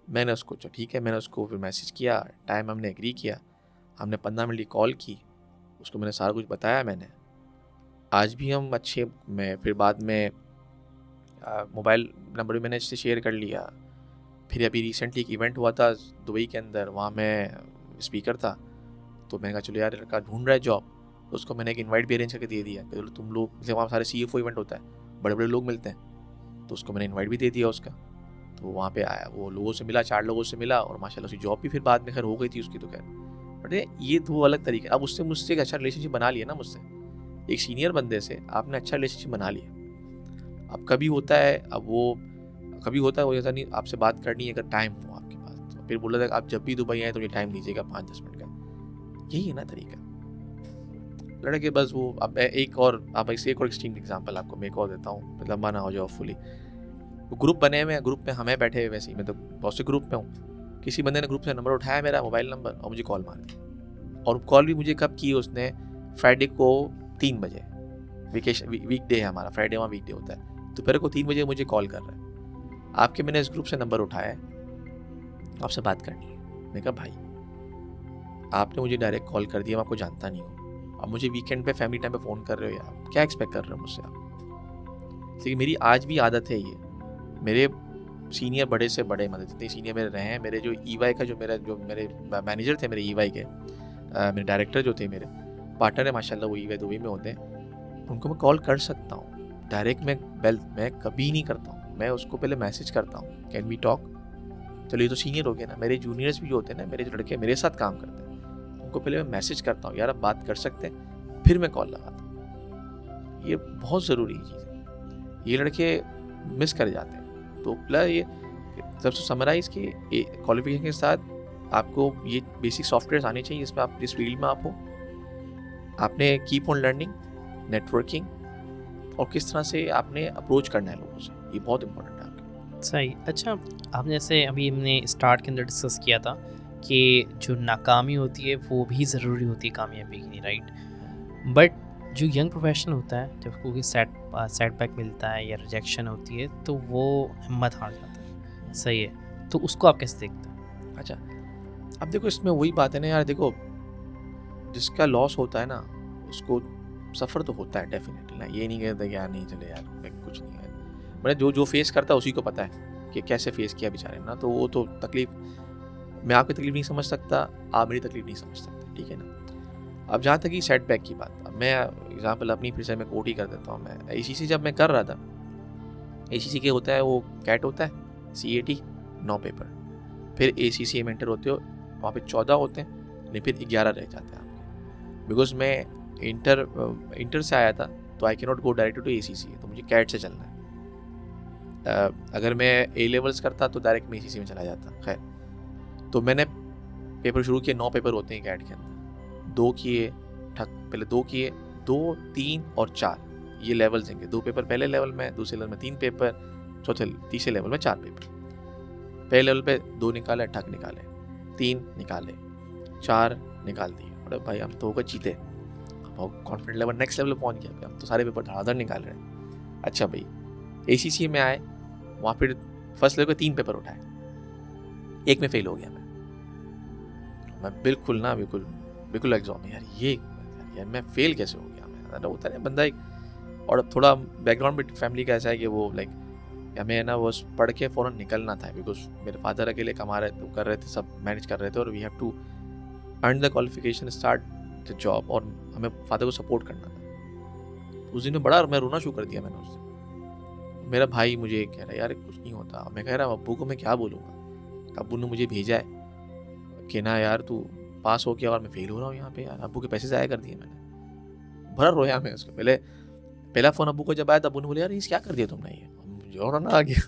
मैंने उसको ठीक है, मैंने उसको फिर मैसेज किया, टाइम हमने एग्री किया, हमने 15 मिनट की कॉल की, उसको मैंने सारा कुछ बताया। मैंने आज भी हम अच्छे, मैं फिर बाद में मोबाइल नंबर भी मैंने इससे शेयर कर लिया। फिर अभी रिसेंटली एक इवेंट हुआ था दुबई के अंदर, वहाँ मैं स्पीकर था, तो मैंने कहा चलो यार लड़का ढूंढ रहा है जॉब, तो उसको मैंने एक इनवाइट भी अरेंज करके दे दिया। चलो तुम लोग, जैसे वहाँ सारे CFO इवेंट होता है, बड़े बड़े लोग मिलते हैं, तो उसको मैंने इनवाइट भी दे दिया उसका। तो वहाँ पे आया, वो लोगों से मिला, 4 लोगों से मिला, और माशाल्लाह उसकी जॉब भी फिर बाद में खैर हो गई थी उसकी। तो खैर बट ये 2 अलग तरीके। अब उससे मुझसे एक अच्छा रिलेशनशिप बना लिया ना, मुझसे एक सीनियर बंदे से आपने अच्छा रिलेशनशिप बना लिया। अब कभी होता है, वो ऐसा नहीं आपसे बात करनी है, अगर टाइम हो आपके पास, तो फिर बोला था आप जब भी दुबई आए तो मुझे टाइम दीजिएगा 5-10 मिनट का। यही है ना तरीका लड़के। बस वो अब एक और एक्सट्रीम एग्जांपल आपको मैं एक और देता हूँ, लंबा ना हो जाओ फुली। ग्रुप बने हुए हैं, ग्रुप में हमें बैठे हुए, वैसे ही मैं तो बहुत से ग्रुप में हूँ। किसी बंदे ने ग्रुप से नंबर उठाया मेरा मोबाइल नंबर और मुझे कॉल मार दी, और कॉल भी मुझे कब की उसने, फ्राइडे को 3 बजे, वीकडे है हमारा, फ्राइडे वहाँ वीकडे होता है, दोपहर को 3 बजे मुझे कॉल कर रहा है, आपके मैंने इस ग्रुप से नंबर उठाया है, आपसे बात करनी है। मैंने कहा भाई आपने मुझे डायरेक्ट कॉल कर दिया, मैं आपको जानता नहीं हूँ, अब मुझे वीकेंड पे फैमिली टाइम पे फ़ोन कर रहे हो यार, क्या एक्सपेक्ट कर रहे हो मुझसे आप। लेकिन मेरी आज भी आदत है ये, मेरे सीनियर बड़े से बड़े, मतलब जितने सीनियर मेरे रहे हैं, मेरे जो EY का जो मेरे मैनेजर थे, मेरे EY के मेरे डायरेक्टर जो थे, मेरे पार्टनर है माशाल्लाह, वो EY दुबई में होते हैं, उनको मैं कॉल कर सकता हूँ डायरेक्ट। मैं कभी नहीं करता हूँ, मैं उसको पहले मैसेज करता हूँ, कैन वी टॉक। चलो ये तो सीनियर हो गया ना, मेरे जूनियर्स भी जो होते हैं ना, मेरे जो लड़के मेरे साथ काम करते हैं, उनको पहले मैं मैसेज करता हूँ, यार आप बात कर सकते हैं, फिर मैं कॉल लगाता हूँ। ये बहुत ज़रूरी चीज़ है, ये लड़के मिस कर जाते हैं। तो प्लस ये सबसे समराइज़ कि क्वालिफिकेशन के साथ आपको ये बेसिक सॉफ्टवेयर आने चाहिए, जिसमें आप जिस फील्ड में आप हो, आपने कीप ऑन लर्निंग, नेटवर्किंग, और किस तरह से आपने अप्रोच करना है लोगों से, ये बहुत इंपॉर्टेंट है आपके। सही। अच्छा, आपने जैसे अभी हमने स्टार्ट के अंदर डिस्कस किया था कि जो नाकामी होती है वो भी ज़रूरी होती है कामयाबी के लिए, राइट? बट जो यंग प्रोफेशनल होता है, जब कोई सेटबैक मिलता है या रिजेक्शन होती है, तो वो हिम्मत हार जाता है, सही है, तो उसको आप कैसे देखते हैं? अच्छा, अब देखो इसमें वही बात है ना यार, देखो जिसका लॉस होता है ना, उसको सफ़र तो होता है डेफिनेटली ना, ये नहीं कहते कि यार नहीं चले यार कुछ नहीं है, मतलब जो फेस करता है उसी को पता है कि कैसे फेस किया बेचारे ना। तो वो तो तकलीफ, मैं आपकी तकलीफ नहीं समझ सकता, आप मेरी तकलीफ नहीं समझ सकते, ठीक है ना। अब जहाँ तक कि सेटबैक की बात, अब मैं एग्जांपल अपनी फिर से मैं कोट ही कर देता हूँ। मैं ACC जब मैं कर रहा था, ACC के होता है वो कैट होता है, CAT 9 पेपर, फिर ACC मेंटर होते हो, वहाँ पे 14 होते हैं, नहीं फिर 11 रह जाते हैं आपके। बिकॉज मैं इंटर से आया था, तो I can not go direct to ACC, तो मुझे कैट से चलना है। अगर मैं A लेवल्स करता तो डायरेक्ट मैं ACC में चला जाता। खैर, तो मैंने पेपर शुरू किए, 9 पेपर होते हैं कैट के अंदर, 2 किए, पहले 2 किए, 2, 3 और 4 ये लेवल्स हैं। 2 पेपर पहले लेवल में, दूसरे लेवल में 3 पेपर, तीसरे लेवल में 4 पेपर। पहले लेवल पे 2 निकाले, ठक निकाले, 3 निकाले, 4 निकाल दिए, और भाई हम तो होकर जीते, कॉन्फिडेंट लेवल नेक्स्ट लेवल पे पहुँच गया, हम तो सारे पेपर धड़ाधड़ निकाल रहे हैं। अच्छा भाई, ACC में आए, वहाँ फिर फर्स्ट लेवल पे 3 पेपर उठाए, एक में फेल हो गया मैं बिल्कुल एग्जाम में, यार मैं फेल कैसे हो गया। मैं होता है बंदा एक, और थोड़ा बैकग्राउंड भी फैमिली का ऐसा है कि वो लाइक, हमें ना वो पढ़ के फ़ौरन निकलना था, बिकॉज मेरे फादर अकेले कमा रहे थे, कर रहे थे, सब मैनेज कर रहे थे, और we have to earn the qualification, start the job, और हमें फादर को सपोर्ट करना था। उस दिन में बड़ा मैं रोना शुरू कर दिया मैंने उस दिन। मेरा भाई मुझे कह रहा है यार कुछ नहीं होता, मैं कह रहा हूँ अब्बू को मैं क्या बोलूँगा, अब्बू ने मुझे भेजा है कि ना यार तू पास हो गया और मैं फेल हो रहा हूँ यहाँ पे, यार अब्बू के पैसे ज़ाया कर दिए मैंने। बड़ा रोया मैं उसको। पहला फ़ोन अब्बू को जब आया तब अब्बू ने बोला यार ये क्या कर दिया तुमने, ये मुझे और ना आ गया,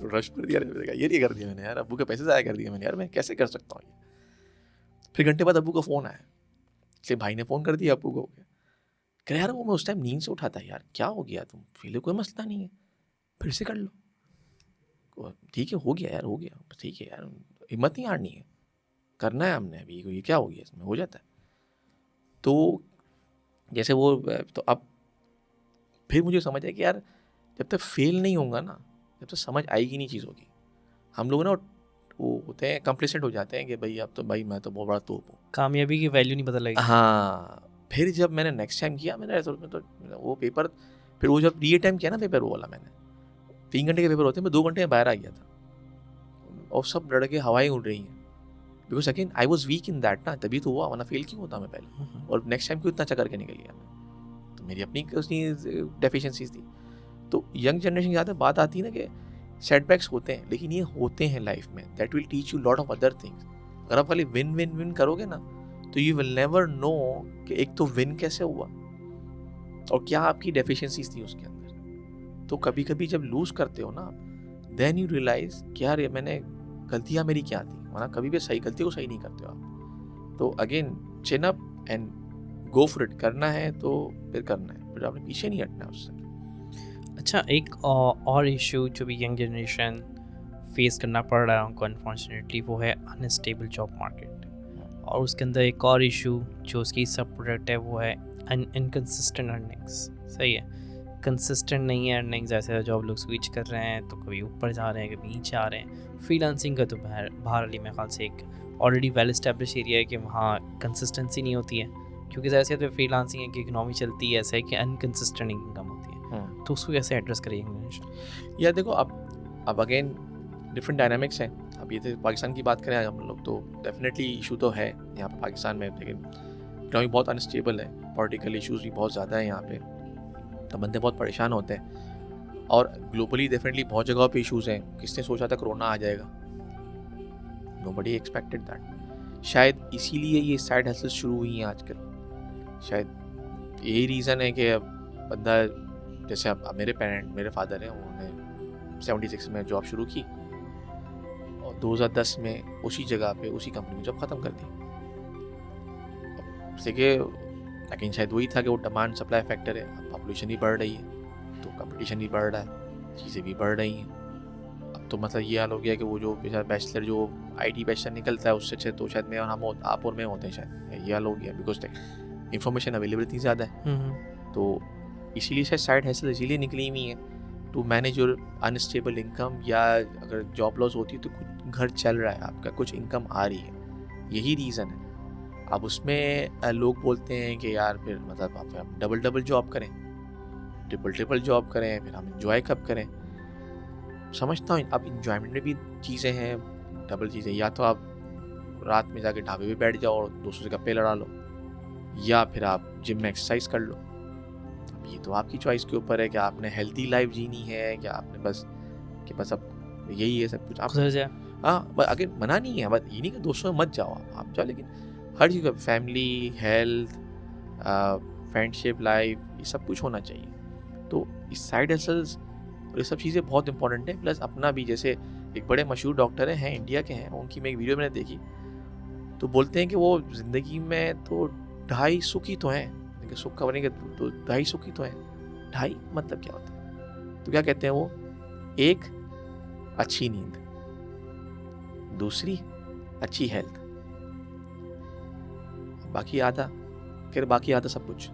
रश कर दिया, मैंने कहा ये नहीं कर दिया मैंने यार, अब्बू के पैसे ज़ाया कर दिए मैंने यार, मैं कैसे कर सकता हूँ ये। फिर घंटे बाद अब्बू का फ़ोन आया, इसलिए भाई ने फ़ोन कर दिया अब्बू को, कह यार वो मैं उस टाइम नींद से उठा था यार, क्या हो गया, तुम फील, कोई मसला नहीं है, फिर से कर लो, ठीक है हो गया यार, हो गया, ठीक है यार, हिम्मत नहीं हारनी है, करना है हमने अभी, ये क्या हो गया, इसमें हो जाता है। तो जैसे वो, तो अब फिर मुझे समझ आया कि यार जब तक फेल नहीं होगा ना, जब तक समझ आएगी नहीं चीज़ों की। हम लोग ना वो होते हैं, कंप्लेसेंट हो जाते हैं कि भाई अब तो भाई मैं तो बहुत बड़ा तोप हूँ, कामयाबी की वैल्यू नहीं पता लगेगी। हाँ। फिर जब मैंने नेक्स्ट टाइम किया, मैंने तो वो पेपर, फिर वो जब री टाइम किया ना पेपर वो वाला, मैंने 3 घंटे के पेपर होते हैं, मैं 2 घंटे में बाहर आ गया था और सब लड़के हवाएं उड़ रही हैं, because again I was weak in that ना, तभी तो हुआ, वरना फेल क्यों होता मैं पहले, और नेक्स्ट टाइम क्यों इतना अच्छा करके निकल गया मैं, तो मेरी अपनी उसकी डेफिशिएंसीज थी। तो यंग जनरेशन की ज़्यादा बात आती है ना कि सेटबैक्स होते हैं, लेकिन ये होते हैं लाइफ में, that will teach you lot of other things. अगर आप खाली विन विन विन करोगे ना, तो यू विल नेवर नो कि एक तो विन कैसे हुआ और क्या आपकी डेफिशिएंसीज थी उसके अंदर। तो कभी कभी जब लूज करते हो ना, देन यू रियलाइज कि यार ये मैंने गलतियाँ मेरी क्या थी, वरना कभी भी सही गलती को सही नहीं करते हो आप। तो again chin up and go for it, करना है तो फिर करना है, फिर आपने पीछे नहीं हटना है उससे। अच्छा, एक और इशू जो भी यंग जनरेशन फेस करना पड़ रहा है उनको अनफॉर्चुनेटली, वो है अनस्टेबल जॉब मार्केट। और उसके अंदर एक और इशू जो उसकी सब प्रोडक्ट है वो है इनकन्सिस्टेंट अर्निंग्स। सही है, कंसिस्टेंट नहीं है अर्निंग्स, ऐसे जॉब लोग स्विच कर रहे हैं तो कभी ऊपर जा रहे हैं कभी नीचे आ रहे हैं। फ्रीलांसिंग का तो बाहर अली मेरे ख्याल से एक ऑलरेडी वेल एस्टेब्लिश एरिया है कि वहाँ कंसिस्टेंसी नहीं होती है, क्योंकि जैसे तो फ्रीलांसिंग है कि इकोनॉमी चलती है, ऐसा है कि अनकंसिस्टेंट इनकम होती है। तो उसको कैसे एड्रेस करेंगे? यार देखो, अब अगेन डिफरेंट डायनामिक्स हैं। अब ये तो पाकिस्तान की बात करें हम लोग, तो डेफिनेटली इशू तो है यहाँ पर पाकिस्तान में, लेकिन इकोनॉमी बहुत अनस्टेबल है, पॉलिटिकल इशूज़ भी बहुत ज़्यादा है यहाँ पे, तो बंदे बहुत परेशान होते हैं। और ग्लोबली डेफिनेटली बहुत जगहों पे इश्यूज़ हैं। किसने सोचा था कोरोना आ जाएगा? Nobody expected that. शायद इसीलिए ये साइड हसल शुरू हुई हैं आजकल, शायद यही रीज़न है कि बंदा, जैसे अब मेरे फादर हैं, उन्होंने 76 में जॉब शुरू की और 2010 में उसी जगह पे उसी कंपनी में जॉब ख़त्म कर दी। देखिए, लेकिन शायद वही था कि वो डिमांड सप्लाई फैक्टर है। अब पॉपुलेशन भी बढ़ रही है तो कंपटीशन भी बढ़ रहा है, चीज़ें भी बढ़ रही हैं। अब तो मतलब ये हाल हो गया कि वो जो बैचलर जो IT बैचलर निकलता है उससे तो शायद मैं और हम आप और मैं होते हैं, शायद ये हाल हो गया, बिकॉज इंफॉर्मेशन अवेलेबिलिटी ज़्यादा है। तो इसीलिए शायद साइड हसल इसीलिए निकली हुई है to manage your unstable income, या अगर जॉब लॉस होती है तो कुछ घर चल रहा है आपका, कुछ इनकम आ रही है, यही रीज़न है। अब उसमें लोग बोलते हैं कि यार फिर मतलब आप डबल जॉब करें, ट्रिपल जॉब करें, फिर हम इंजॉय कब करें। समझता हूँ अब इंजॉयमेंट में भी चीज़ें हैं, डबल चीज़ें, या तो आप रात में जाके ढाबे पे बैठ जाओ और दोस्तों से गप्पे लड़ा लो, या फिर आप जिम में एक्सरसाइज कर लो। अब ये तो आपकी चॉइस के ऊपर है कि आपने हेल्दी लाइफ जीनी है, कि आपने बस अब यही है सब कुछ आप गुजर जाए। हाँ, बस आगे मना नहीं है, बस ये नहीं कि दोस्तों में मत जाओ आप जाओ, लेकिन हर चीज़ का फैमिली, हेल्थ, फ्रेंडशिप, लाइफ, ये सब कुछ होना चाहिए। तो इस साइड हसल्स और ये सब चीज़ें बहुत इंपॉर्टेंट है। प्लस अपना भी, जैसे एक बड़े मशहूर डॉक्टर हैं इंडिया के हैं, उनकी मैं एक वीडियो मैंने देखी, तो बोलते हैं कि वो ज़िंदगी में तो 2.5 सुख ही तो हैं, सुख का बनेगा तो 2.5 सुख ही तो हैं। 2.5 मतलब क्या होता है? तो क्या कहते हैं वो, एक अच्छी नींद, दूसरी अच्छी हेल्थ, बाकी आधा सब कुछ,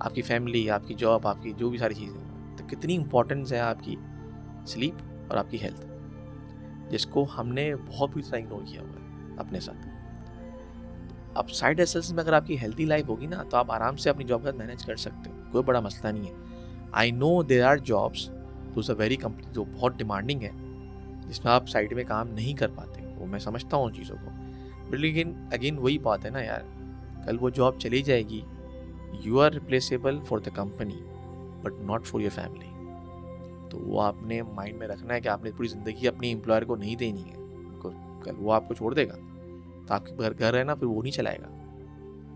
आपकी फैमिली, आपकी जॉब, आपकी जो भी सारी चीज़ें। तो कितनी इंपॉर्टेंस है आपकी स्लीप और आपकी हेल्थ, जिसको हमने बहुत बुरी तरह इग्नोर किया हुआ है अपने साथ। अब साइड हसल्स में अगर आपकी हेल्थी लाइफ होगी ना, तो आप आराम से अपनी जॉब का मैनेज कर सकते हो, कोई बड़ा मसला नहीं है। I know there are jobs those are very company जो बहुत डिमांडिंग है, जिसमें आप साइड में काम नहीं कर पाते, वो मैं समझता हूँ उन चीज़ों को, बट लेकिन अगेन वही बात है ना यार, कल वो जॉब चली जाएगी, you are replaceable for the company but not for your family. तो वो आपने माइंड में रखना है कि आपने पूरी ज़िंदगी अपनी एम्प्लॉयर को नहीं देनी है, कल वो आपको छोड़ देगा तो आपके घर है ना, फिर वो नहीं चलाएगा।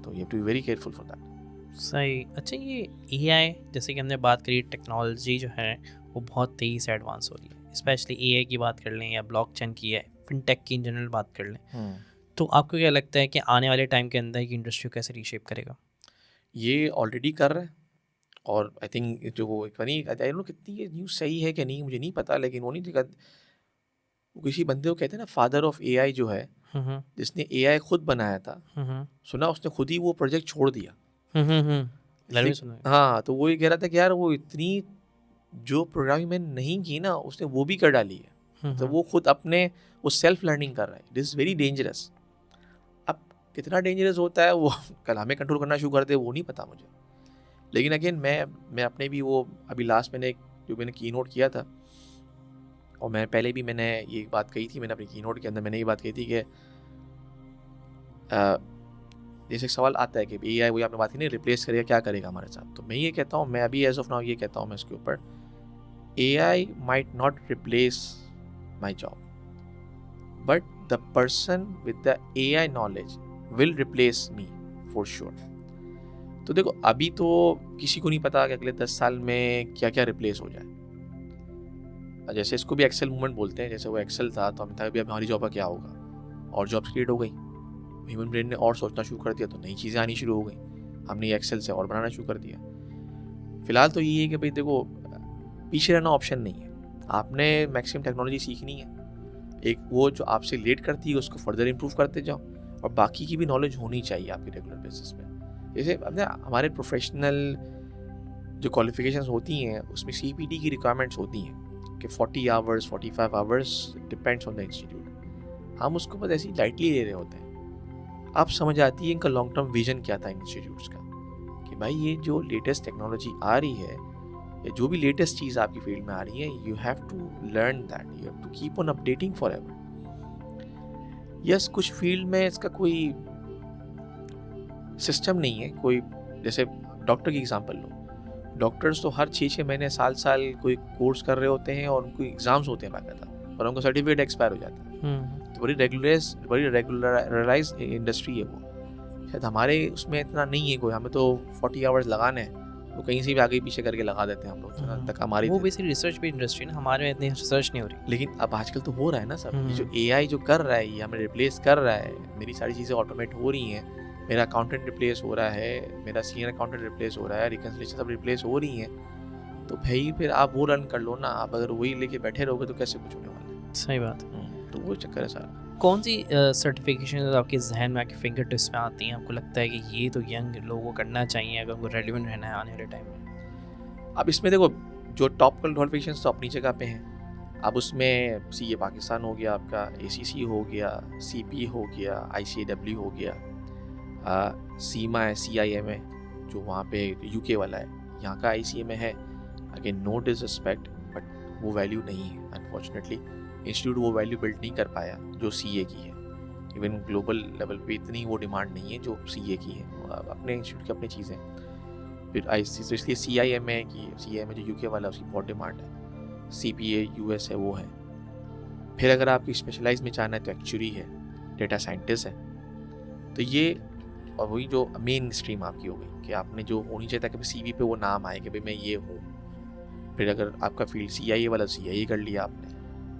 तो you have to be very careful for that. सही। अच्छा, ये AI जैसे कि हमने बात करी, टेक्नोलॉजी जो है वो बहुत तेज़ी से एडवांस हो रही है। स्पेशली एआई की बात कर लें या ब्लॉकचेन की है, फिनटेक की इन जनरल बात कर लें, तो आपको क्या लगता है कि आने वाले टाइम के अंदर ये इंडस्ट्री को कैसे रीशेप करेगा? ये ऑलरेडी कर रहा है, और आई थिंक जो वो एक बनी, आई डोंट नो कितनी ये न्यूज़ सही है कि नहीं मुझे नहीं पता, लेकिन वो नहीं देखा, वो किसी बंदे को कहते हैं ना फादर ऑफ एआई जो है, जिसने एआई खुद बनाया था, सुना उसने खुद ही वो प्रोजेक्ट छोड़ दिया। मैंने भी सुना है। हाँ, तो वो ये कह रहा था कि यार वो इतनी जो प्रोग्रामिंग मैंने नहीं की ना, उसने वो भी कर डाली है। तो वो खुद अपने वो सेल्फ लर्निंग कर रहा है। This is very dangerous. अब कितना डेंजरस होता है वो कल हमें कंट्रोल करना शुरू कर दे, वो नहीं पता मुझे। लेकिन अगेन मैं अपने भी वो अभी लास्ट मैंने की नोट किया था, और मैं पहले भी मैंने ये बात कही थी, मैंने अपनी की नोट के अंदर मैंने ये बात कही थी कि जैसे एक सवाल आता है कि एआई, वो आपने बात की नहीं, रिप्लेस करेगा, क्या करेगा हमारे साथ। तो मैं ये कहता हूँ, मैं अभी एज ऑफ नाउ ये कहता हूँ मैं इसके ऊपर, AI might not replace my job, but the person with the AI knowledge will replace me for sure. तो देखो अभी तो किसी को नहीं पता कि अगले 10 साल में क्या क्या रिप्लेस हो जाए। जैसे इसको भी एक्सेल मूवमेंट बोलते हैं, जैसे वो एक्सेल था तो हम था अभी हमारी जॉब का क्या होगा, और जॉब्स क्रिएट हो गई, ह्यूमन ब्रेन ने और सोचना शुरू कर दिया, तो नई चीज़ें आनी शुरू हो गई, हमने ये एक्सेल से और बनाना शुरू कर दिया। फिलहाल तो ये है कि भाई देखो पीछे रहना ऑप्शन नहीं है, आपने मैक्सिमम टेक्नोलॉजी सीखनी है, एक वो जो आपसे लेट करती है उसको फर्दर इम्प्रूव करते जाओ, और बाकी की भी नॉलेज होनी चाहिए आपकी रेगुलर बेसिस पे। जैसे अपने हमारे प्रोफेशनल जो क्वालिफिकेशंस होती हैं उसमें CPT की रिक्वायरमेंट्स होती हैं कि 40 hours 45 hours, depends on the institute. हम उसको बस ऐसे ही लाइटली ले रहे होते हैं। अब समझ आती है इनका लॉन्ग टर्म विजन क्या था इंस्टीट्यूट्स का, कि भाई ये जो लेटेस्ट टेक्नोलॉजी आ रही है या जो भी लेटेस्ट चीज़ आपकी फील्ड में आ रही है, you have to learn that, you have to keep on updating for ever. Yes, कुछ फील्ड में इसका कोई सिस्टम नहीं है, कोई जैसे डॉक्टर की एग्जांपल लो, डॉक्टर्स तो हर 6-6 महीने साल कोई कोर्स कर रहे होते हैं, और उनको एग्जाम्स होते हैं बाकायदा, और उनका सर्टिफिकेट एक्सपायर हो जाता है। तो बड़ी रेगुलराइज इंडस्ट्री है वो। शायद हमारे उसमें इतना नहीं है कोई, हमें तो 40 आवर्स लगाने हैं, तो कहीं से भी आगे पीछे करके लगा देते हैं हम लोग तक हमारी। वो बेसिकली रिसर्च पे इंडस्ट्री ना, हमारे में इतनी रिसर्च नहीं हो रही। लेकिन अब आजकल तो हो रहा है ना सब, जो एआई जो कर रहा है ये हमें रिप्लेस कर रहा है, मेरी सारी चीज़ें ऑटोमेट हो रही हैं, मेरा अकाउंटेंट रिप्लेस हो रहा है, मेरा सीनियर अकाउंटेंट रिप्लेस हो रहा है, रिकन्सिलिएशन सब रिप्लेस हो रही हैं, तो भाई फिर आप वो रन कर लो ना। आप अगर वही लेके बैठे रहोगे तो कैसे कुछ होने वाला है। सही बात। तो वो चक्कर है सारा। कौन सी सर्टिफिकेशन आपके जहन में, आपके फिंगर टिप्स में आती हैं, आपको लगता है कि ये तो यंग लोगों को करना चाहिए अगर उनको रेलिवेंट रहना है आने वाले टाइम में? अब इसमें देखो जो टॉप क्वालिफिकेशन तो अपनी जगह पे हैं। अब उसमें CA पाकिस्तान हो गया, आपका ACC हो गया, CP हो गया, ICAW हो गया, सीमा है, CIM है जो वहाँ पे UK वाला है, यहाँ का ICMA है। अगेन नो डिसरिस्पेक्ट, बट वो वैल्यू नहीं है अनफॉर्चुनेटली। इंस्टीट्यूट वो वैल्यू बिल्ड नहीं कर पाया जो CA की है। इवन ग्लोबल लेवल पे इतनी वो डिमांड नहीं है जो CA की है। अपने इंस्टीट्यूट की अपनी चीज़ें। फिर IC तो इसलिए CIM है कि CIM जो UK वाला उसकी बहुत डिमांड है। CPA US है वो है। फिर अगर आपकी स्पेशलाइज में जाना है तो एक्चुअली है, डेटा साइंटिस्ट है। तो ये और वही जो मेन स्ट्रीम आपकी हो गई कि आपने जो होनी चाहिए ताकि CV पे वो नाम आए कि भाई मैं ये हूँ। फिर अगर आपका फील्ड CIA वाला CIA कर लिया आपने।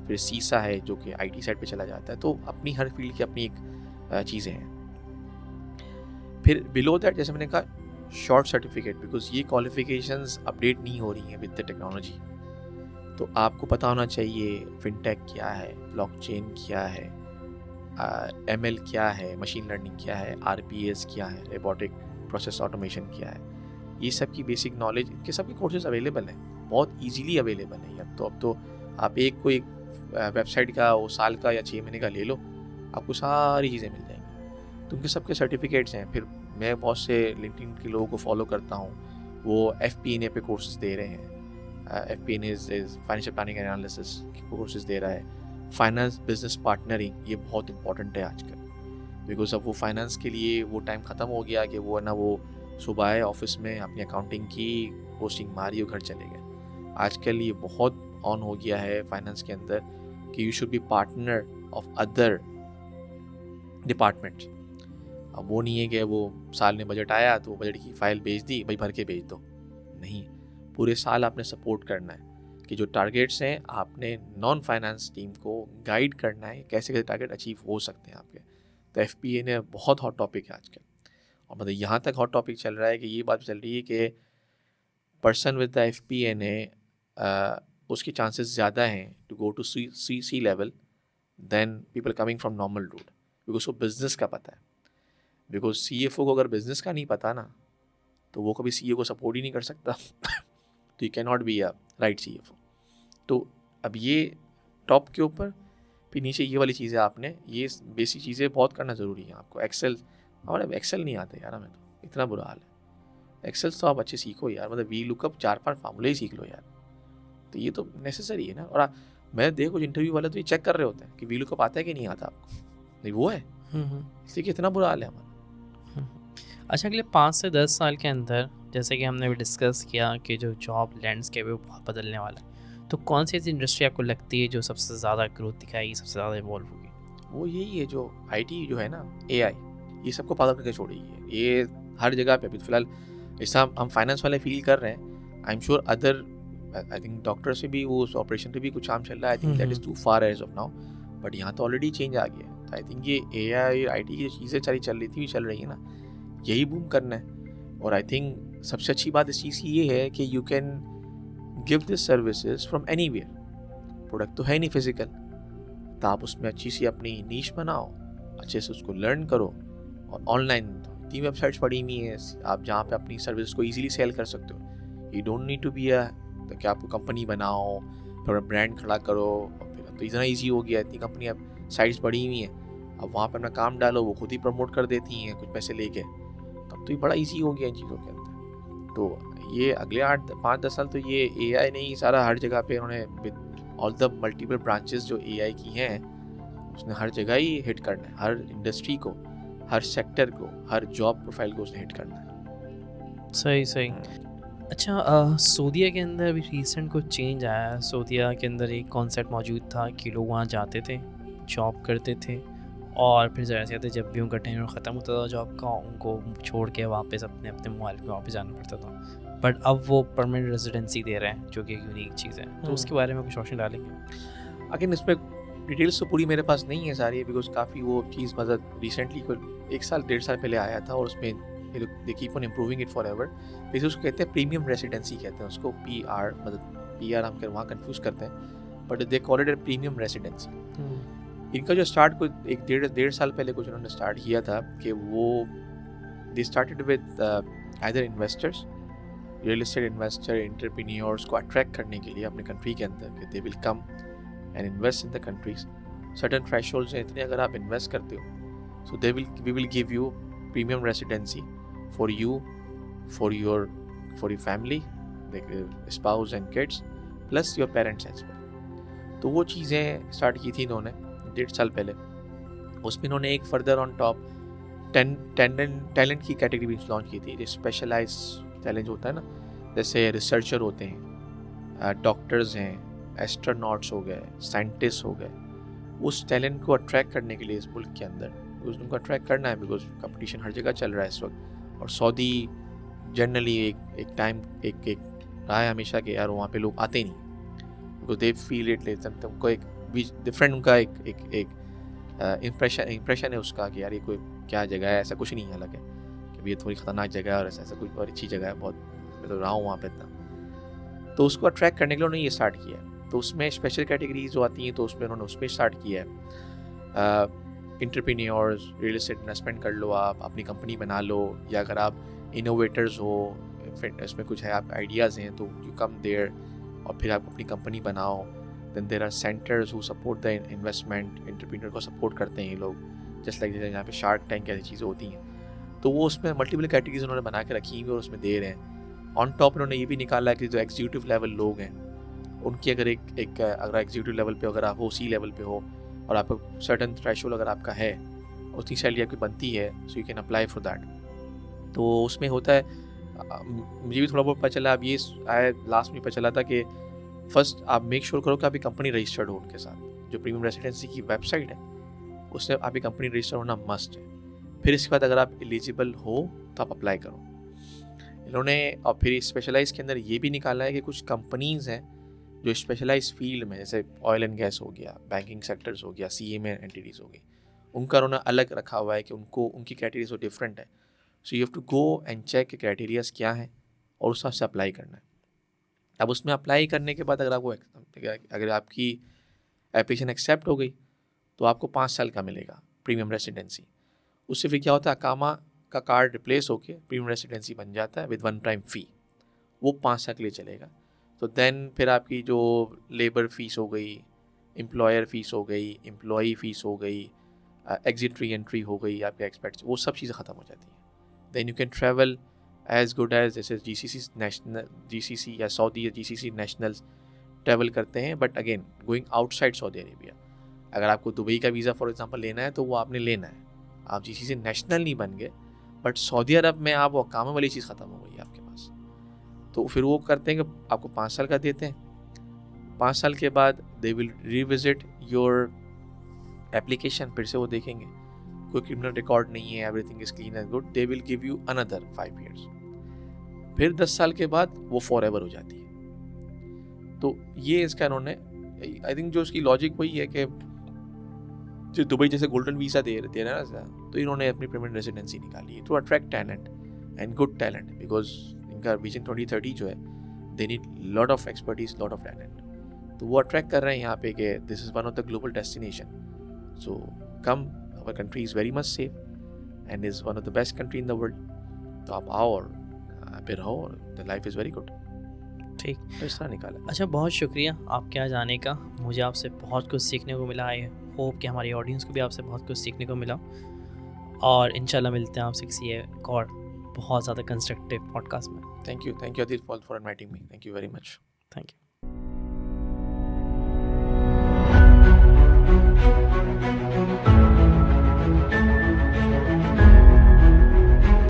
फिर CISA है जो कि IT साइड पे चला जाता है। तो अपनी हर फील्ड की अपनी एक चीज़ें हैं। फिर बिलो दैट जैसे मैंने कहा शॉर्ट सर्टिफिकेट, बिकॉज ये क्वालिफिकेशंस अपडेट नहीं हो रही हैं विद द टेक्नोलॉजी। तो आपको पता होना चाहिए फिनटेक क्या है, ब्लॉकचेन क्या है, ML क्या है, मशीन लर्निंग क्या है, RPS क्या है, रोबोटिक प्रोसेस ऑटोमेशन क्या है। ये सब की बेसिक नॉलेज, इनके सब के कोर्सेज अवेलेबल हैं, बहुत इजीली अवेलेबल हैं। अब तो आप एक कोई वेबसाइट का वो साल का या 6 महीने का ले लो, आपको सारी चीज़ें मिल जाएंगी। तो उनके सबके सर्टिफिकेट्स हैं। फिर मैं बहुत से लिंक्डइन के लोगों को फॉलो करता हूँ, वो FP&A पे कोर्सेज दे रहे हैं। FP&A is financial planning and analysis के कोर्सेज दे रहा है। फाइनेंस बिजनेस पार्टनरिंग ये बहुत इंपॉर्टेंट है आजकल, बिकॉज अब वो फाइनेंस के लिए वो टाइम ख़त्म हो गया कि वो है ना वो सुबह आए ऑफिस में अपनी अकाउंटिंग की पोस्टिंग मारी और घर चले गए। आजकल ये बहुत ऑन हो गया है फाइनेंस के अंदर कि you should be partner of other departments. अब वो नहीं है कि वो साल में बजट आया तो बजट की फ़ाइल भेज दी, भाई भर के भेज दो। नहीं, पूरे साल आपने सपोर्ट करना है। कि जो टारगेट्स हैं आपने नॉन फाइनेंस टीम को गाइड करना है कैसे कैसे टारगेट अचीव हो सकते हैं आपके। तो FP&A ने बहुत हॉट टॉपिक है आजकल, और मतलब यहाँ तक हॉट टॉपिक चल रहा है कि ये बात चल रही है कि पर्सन विद द FP&A उसके चांसेस ज़्यादा हैं to go to C level than people coming from normal route, because उसको बिजनेस का पता है। बिकॉज CFO को अगर बिजनेस का नहीं पता ना तो वो कभी CEO को सपोर्ट ही नहीं कर सकता तो you can not be a right CFO। तो अब ये टॉप के ऊपर, फिर नीचे ये वाली चीज़ें आपने, ये बेसिक चीज़ें बहुत करना ज़रूरी है आपको। एक्सेल, हमारे एक्सेल नहीं आता यार, हमें तो इतना बुरा हाल है। एक्सेल तो आप अच्छे सीखो यार, मतलब वी लुकअप 4-5 फार्मूले ही सीख लो यार, तो ये तो नेसेसरी है ना। और मैं देखो इंटरव्यू वाले तो ये चेक कर रहे होते हैं कि वी लुकअप आता है कि नहीं आता आपको, नहीं वो है, इसलिए कि इतना बुरा हाल है हमारा। अच्छा, अगले 5 से 10 साल के अंदर जैसे कि हमने भी डिस्कस किया कि जो जॉब लैंडस्केप है वो बहुत बदलने वाला है, तो कौन सी ऐसी इंडस्ट्री आपको लगती है जो सबसे ज़्यादा ग्रोथ दिखाएगी, सबसे ज़्यादा इवॉल्व होगी? वो यही है जो IT जो है ना, AI, ये सबको पागल करके छोड़ेगी है। ये हर जगह पे अभी फिलहाल ऐसा हम फाइनेंस वाले फील कर रहे हैं। I am sure other, I think doctor से भी, वो ऑपरेशन पे भी कुछ काम चल रहा है। I think that is too far as of now, but यहाँ तो ऑलरेडी चेंज आ गया है। तो आई थिंक ये AI और IT की जो चीज़ें सारी चल रही थी, चल रही है ना, यही बूम करना है। और आई थिंक सबसे अच्छी बात इस चीज़ की ये है कि you can give this services from anywhere. Product तो है नहीं फिजिकल, तो आप उसमें अच्छी सी अपनी नीश बनाओ, अच्छे से उसको लर्न करो, और ऑनलाइन इतनी वेबसाइट्स पड़ी हुई हैं आप जहाँ पे अपनी सर्विस को इजीली सेल कर सकते हो। You don't need to be तो क्या आपको कंपनी बनाओ, फिर ब्रांड खड़ा करो, और फिर अब तो इतना ईजी हो गया, इतनी कंपनी अब साइट्स पड़ी हुई हैं, अब वहाँ पर अपना काम डालो, वो खुद ही प्रमोट कर देती हैं कुछ पैसे लेके। तब तो ये बड़ा ईजी हो गया इन चीज़ों के अंदर। तो ये अगले 8-5-10 साल तो ये AI नहीं, सारा हर जगह पे उन्होंने ऑल द मल्टीपल ब्रांचेस जो AI की हैं, उसने हर जगह ही हिट करना है, हर इंडस्ट्री को, हर सेक्टर को, हर जॉब प्रोफाइल को उसने हिट करना है। सही सही। अच्छा, सऊदीया के अंदर अभी रिसेंट कुछ चेंज आया है। सऊदीया के अंदर एक कॉन्सेप्ट मौजूद था कि लोग वहाँ जाते थे, जॉब करते थे, और फिर जैसे थे जब भी उनका टेन्योर ख़त्म होता था जॉब का, उनको छोड़ के वापस अपने अपने मोबाइल पे वापस जाना पड़ता था। बट अब वो परमानेंट रेजिडेंसी दे रहे हैं, जो कि एक यूनिक चीज़ है। तो उसके बारे में कुछ रोशनी डालेंगे? अगेन इसमें डिटेल्स तो पूरी मेरे पास नहीं है सारी, बिकॉज काफ़ी वो चीज़ मतलब रिसेंटली कोई 1-1.5 साल पहले आया था, और उसमें they keep on improving it for ever. Basically उसको कहते हैं प्रीमियम रेसिडेंसी, कहते हैं उसको PR, मतलब PR हम वहाँ कन्फ्यूज़ करते हैं, but they call it A premium residency. इनका जो स्टार्ट कोई 1-1.5 साल पहले कुछ उन्होंने स्टार्ट किया था कि वो they started with either investors, real estate investor, entrepreneurs को अट्रैक्ट करने के लिए अपने कंट्री के अंदर कि they will come and invest in the countries. Certain thresholds हैं, इतने अगर आप इन्वेस्ट करते हो so we will give you premium residency for you, for your family, like spouse and kids, plus your parents as well. तो वो चीज़ें स्टार्ट की थी इन्होंने 1.5 साल पहले। उसमें इन्होंने एक फर्दर ऑन टॉप टैलेंट की कैटेगरी भी लॉन्च की थी, जो स्पेशलाइज टैलेंट होता है ना, जैसे रिसर्चर होते हैं, डॉक्टर्स हैं, एस्ट्रोनॉट्स हो गए, साइंटिस्ट हो गए। उस टैलेंट को अट्रैक्ट करने के लिए इस मुल्क के अंदर उनको अट्रैक्ट करना है, बिकॉज कंपटीशन हर जगह चल रहा है इस वक्त। और सऊदी जनरली एक टाइम एक रहा है हमेशा कि यार वहाँ पे लोग आते नहीं, बिकॉज दे फील इट, तुमको एक डिफरेंट उनका एक इम्प्रेशन है उसका कि यार ये कोई क्या जगह है, ऐसा कुछ नहीं है, अलग है कि ये थोड़ी ख़तरनाक जगह है और ऐसा कुछ, और अच्छी जगह है बहुत, मैं तो रहा हूँ वहाँ पे इतना। तो उसको अट्रैक्ट करने के लिए उन्होंने ये स्टार्ट किया है। तो उसमें स्पेशल कैटेगरीज जो आती हैं तो उसमें उन्होंने उसमें स्टार्ट किया है, एंटरप्रेन्योर्स, रियल एस्टेट इन्वेस्टमेंट कर लो, आप अपनी कंपनी बना लो, या अगर आप इनोवेटर्स हो, इसमें कुछ है, आप आइडियाज़ हैं तो यू कम देयर और फिर आप अपनी कंपनी बनाओ। Then there are centres who support the investment, entrepreneur को सपोर्ट करते हैं ये लोग, जस्ट लाइक जैसे यहाँ पे शार्क टैंक ऐसी चीज़ें होती हैं। तो वो उसमें मल्टीपल कैटेगरीज उन्होंने बना के रखी हुई और उसमें दे रहे हैं। ऑन टॉप उन्होंने ये भी निकाला है कि जो एग्जीक्यूटिव लेवल लोग हैं उनकी अगर अगर एग्जीक्यूटिव लेवल पे अगर आप हो, C लेवल पे हो, और आपको सर्टन थ्रेशोल्ड अगर आपका है, उतनी सैलरी आपकी बनती है, so you can apply for that. तो उसमें होता है, मुझे भी थोड़ा बहुत पता चला, अब ये लास्ट में पता चला था कि फर्स्ट आप मेक श्योर करो कि आपकी कंपनी रजिस्टर्ड हो उनके साथ। जो प्रीमियम रेसिडेंसी की वेबसाइट है उसमें आपकी कंपनी रजिस्टर होना मस्ट है। फिर इसके बाद अगर आप एलिजिबल हो तो आप अप्लाई करो इन्होंने। और फिर स्पेशलाइज के अंदर ये भी निकाला है कि कुछ कंपनीज़ हैं जो स्पेशलाइज फील्ड में, जैसे ऑयल एंड गैस हो गया, बैंकिंग सेक्टर्स हो गया, CMA एंटिटीज़ हो गई, उनका उन्होंने अलग रखा हुआ है कि उनको उनकी क्राइटेरिया तो डिफरेंट है. So you have to go and check कि क्राइटेरियाज क्या हैं और उस हिसाब से अप्लाई करना है. अब उसमें अप्लाई करने के बाद अगर आपकी एप्लीकेशन एक्सेप्ट हो गई तो आपको 5 साल का मिलेगा प्रीमियम रेसिडेंसी. उससे फिर क्या होता है, अकामा का कार्ड रिप्लेस होके प्रीमियम रेसिडेंसी बन जाता है विद 1 टाइम फ़ी. वो 5 साल के लिए चलेगा. तो देन फिर आपकी जो लेबर फीस हो गई, एम्प्लॉयर फीस हो गई, एम्प्लॉई फीस हो गई, एग्जिट री एंट्री हो गई, आपके एक्सपेक्ट्स, वो सब चीज़ें ख़त्म हो जाती हैं. Then you can travel as good as जैसे GCC या सऊदी या GCC नेशनल्स ट्रैवल करते हैं, but again going outside Saudi Arabia. अगर आपको दुबई का वीज़ा फॉर एग्जांपल लेना है तो वो आपने लेना है. आप GCC नेशनल नहीं बन गए, बट सऊदी अरब में आप वो काम वाली चीज़ ख़त्म हो गई आपके पास. तो फिर वो करते हैं कि आपको 5 साल का देते हैं. 5 साल के बाद they will revisit your application. फिर से वो देखेंगे कोई क्रिमिनल रिकॉर्ड नहीं है, everything is clean and good. They will give you another 5 years. फिर 10 साल के बाद वो फॉर एवर हो जाती है. तो ये इसका इन्होंने, आई थिंक जो उसकी लॉजिक वही है कि जो दुबई जैसे गोल्डन वीज़ा दे रहे हैं ना, तो इन्होंने अपनी परमानेंट रेसिडेंसी निकाली है to attract talent and good talent. Because इनका विजन 2030 जो है, they need lot of expertise, lot of talent. तो वो अट्रैक्ट कर रहे हैं यहाँ पे कि this is one of the global destination. So come, our country is very much safe and is one of the best country in the world. तो आप आओ और फिर रहो और the life is very good. ठीक, तो इस तरह निकाला. अच्छा, बहुत शुक्रिया आपके यहाँ जाने का. मुझे आपसे बहुत कुछ सीखने को मिला. आई होप कि हमारी ऑडियंस को भी आपसे बहुत कुछ सीखने को मिला. और इंशाल्लाह मिलते हैं आपसे किसी एक और बहुत ज़्यादा कंस्ट्रक्टिव पॉडकास्ट में. Thank you Adil for inviting me. Thank you very much. Thank you.